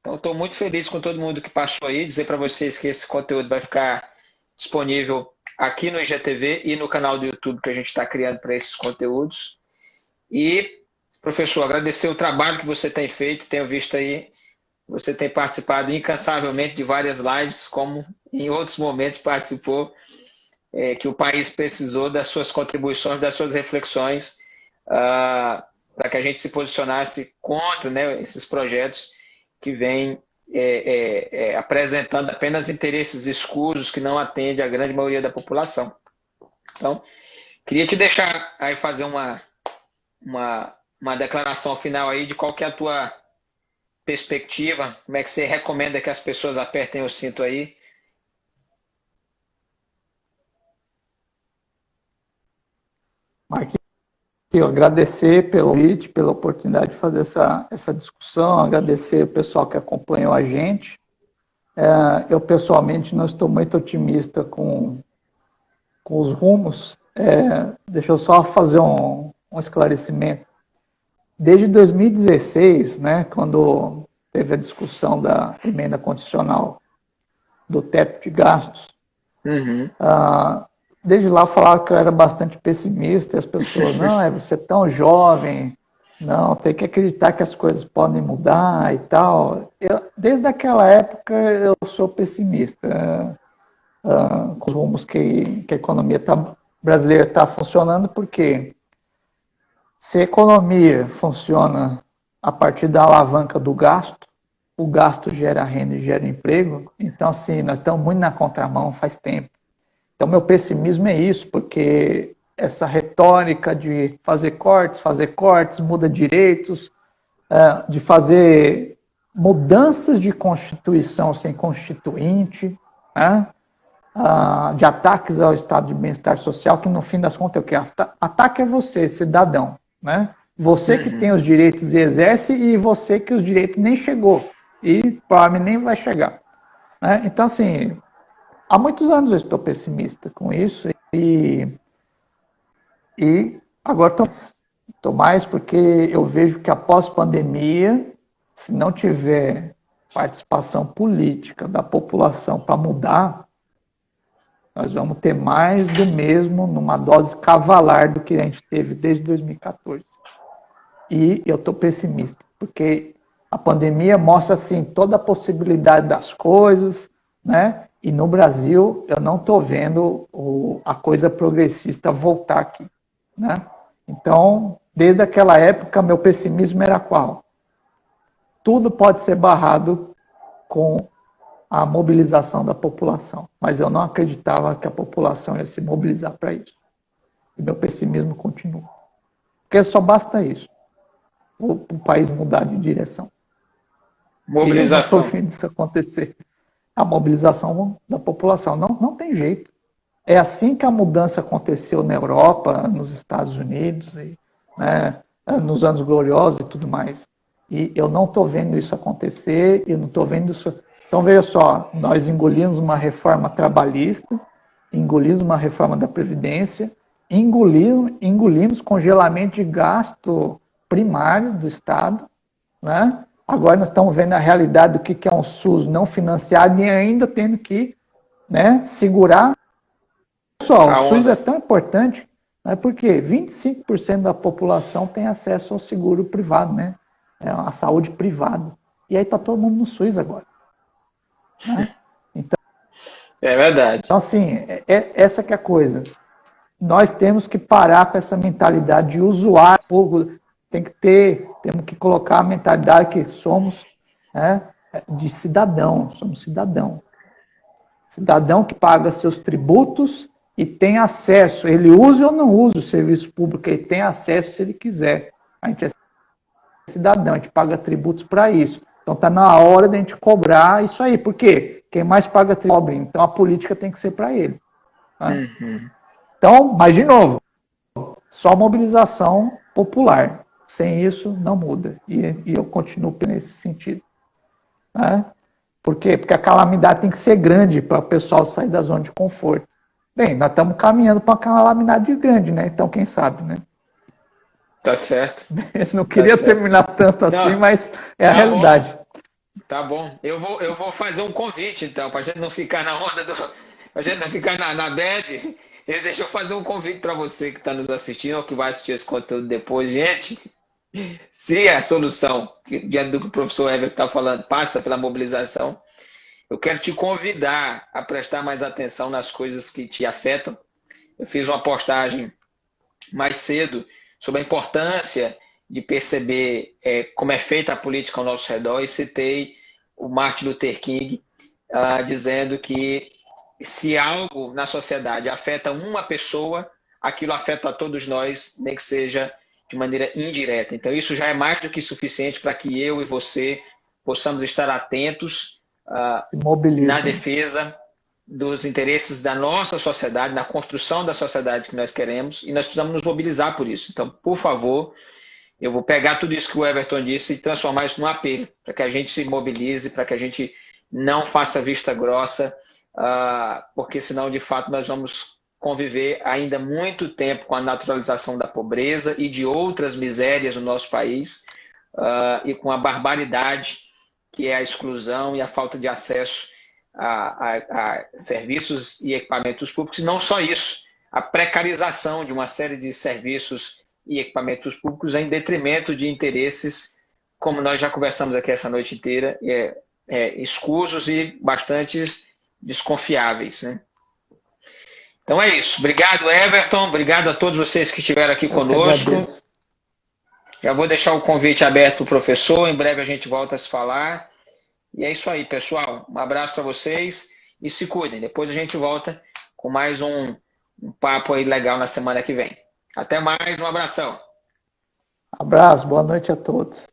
Então, estou muito feliz com todo mundo que passou aí. Dizer para vocês que esse conteúdo vai ficar disponível aqui no IGTV e no canal do YouTube que a gente está criando para esses conteúdos. E, professor, agradecer o trabalho que você tem feito. Tenho visto aí, você tem participado incansavelmente de várias lives, como em outros momentos participou, que o país precisou das suas contribuições, das suas reflexões, para que a gente se posicionasse contra, né, esses projetos que vêm apresentando apenas interesses escusos que não atendem a grande maioria da população. Então, queria te deixar aí fazer uma declaração final aí de qual que é a tua perspectiva, como é que você recomenda que as pessoas apertem o cinto aí. Marquinhos, eu agradecer pelo convite, pela oportunidade de fazer essa discussão, agradecer o pessoal que acompanhou a gente. Eu, pessoalmente, não estou muito otimista com os rumos. Deixa eu só fazer um esclarecimento. Desde 2016, né, quando teve a discussão da emenda constitucional do teto de gastos, desde lá eu falava que eu era bastante pessimista, e as pessoas, não, você é tão jovem, não, tem que acreditar que as coisas podem mudar e tal. Desde aquela época eu sou pessimista com os rumos que a economia brasileira está funcionando, porque se a economia funciona a partir da alavanca do gasto, o gasto gera renda e gera emprego, então assim, nós estamos muito na contramão faz tempo. Então, meu pessimismo é isso, porque essa retórica de fazer cortes, muda direitos, de fazer mudanças de constituição sem constituinte, né? De ataques ao estado de bem-estar social, que no fim das contas é o que? Ataque é você, cidadão, né? Você que tem os direitos e exerce, e você que os direitos nem chegou, e provavelmente nem vai chegar. Né? Então, assim, há muitos anos eu estou pessimista com isso, e agora estou mais porque eu vejo que após pandemia, se não tiver participação política da população para mudar, nós vamos ter mais do mesmo, numa dose cavalar do que a gente teve desde 2014. E eu estou pessimista, porque A pandemia mostra, assim, toda a possibilidade das coisas, né? E no Brasil, eu não estou vendo a coisa progressista voltar aqui, né? Então, desde aquela época, meu pessimismo era qual? Tudo pode ser barrado com a mobilização da população, mas eu não acreditava que a população ia se mobilizar para isso. E meu pessimismo continua. Porque só basta isso, o país mudar de direção. Mobilização. E eu não estou vendo isso acontecer. A mobilização da população. Não tem jeito. É assim que a mudança aconteceu na Europa, nos Estados Unidos, né, nos anos gloriosos e tudo mais. E eu não estou vendo isso acontecer, eu não estou vendo isso. Então, veja só, nós engolimos uma reforma trabalhista, engolimos uma reforma da Previdência, engolimos congelamento de gasto primário do Estado, né? Agora nós estamos vendo a realidade do que é um SUS não financiado e ainda tendo que, né, segurar. Pessoal, o SUS é tão importante, né, porque 25% da população tem acesso ao seguro privado, né? A saúde privada. E aí está todo mundo no SUS agora. Né? Então, é verdade. Então, assim, essa que é a coisa. Nós temos que parar com essa mentalidade de usuário. Temos que colocar a mentalidade que somos, né, de cidadão. Somos cidadão. Cidadão que paga seus tributos e tem acesso. Ele usa ou não usa o serviço público, ele tem acesso se ele quiser. A gente é cidadão, a gente paga tributos para isso. Então está na hora de a gente cobrar isso aí. Por quê? Quem mais paga tributo, então a política tem que ser para ele. Né? Uhum. Então, mas de novo, só mobilização popular. Sem isso, não muda. E eu continuo nesse sentido. Né? Por quê? Porque a calamidade tem que ser grande para o pessoal sair da zona de conforto. Bem, nós estamos caminhando para uma calamidade grande, né? Então, quem sabe, né? Tá certo. Eu não queria terminar tanto assim, mas é a realidade. Bom. Tá bom. Eu vou fazer um convite, então, para a gente não ficar na onda para a gente não ficar na bad. Deixa eu fazer um convite para você que está nos assistindo ou que vai assistir esse conteúdo depois, gente. Se a solução, diante do que o professor Everton está falando, passa pela mobilização, eu quero te convidar a prestar mais atenção nas coisas que te afetam. Eu fiz uma postagem mais cedo sobre a importância de perceber como é feita a política ao nosso redor e citei o Martin Luther King dizendo que se algo na sociedade afeta uma pessoa, aquilo afeta a todos nós, nem que seja de maneira indireta. Então isso já é mais do que suficiente para que eu e você possamos estar atentos na defesa dos interesses da nossa sociedade, na construção da sociedade que nós queremos, e nós precisamos nos mobilizar por isso. Então, por favor, eu vou pegar tudo isso que o Everton disse e transformar isso num apelo, para que a gente se mobilize, para que a gente não faça vista grossa, porque senão, de fato, nós vamos conviver ainda muito tempo com a naturalização da pobreza e de outras misérias no nosso país, e com a barbaridade que é a exclusão e a falta de acesso a serviços e equipamentos públicos. E não só isso, a precarização de uma série de serviços e equipamentos públicos em detrimento de interesses, como nós já conversamos aqui essa noite inteira, escusos e bastante desconfiáveis, né? Então é isso. Obrigado, Everton. Obrigado a todos vocês que estiveram aqui conosco. Já vou deixar o convite aberto para o professor. Em breve a gente volta a se falar. E é isso aí, pessoal. Um abraço para vocês e se cuidem. Depois a gente volta com mais um papo aí legal na semana que vem. Até mais, um abração. Abraço, boa noite a todos.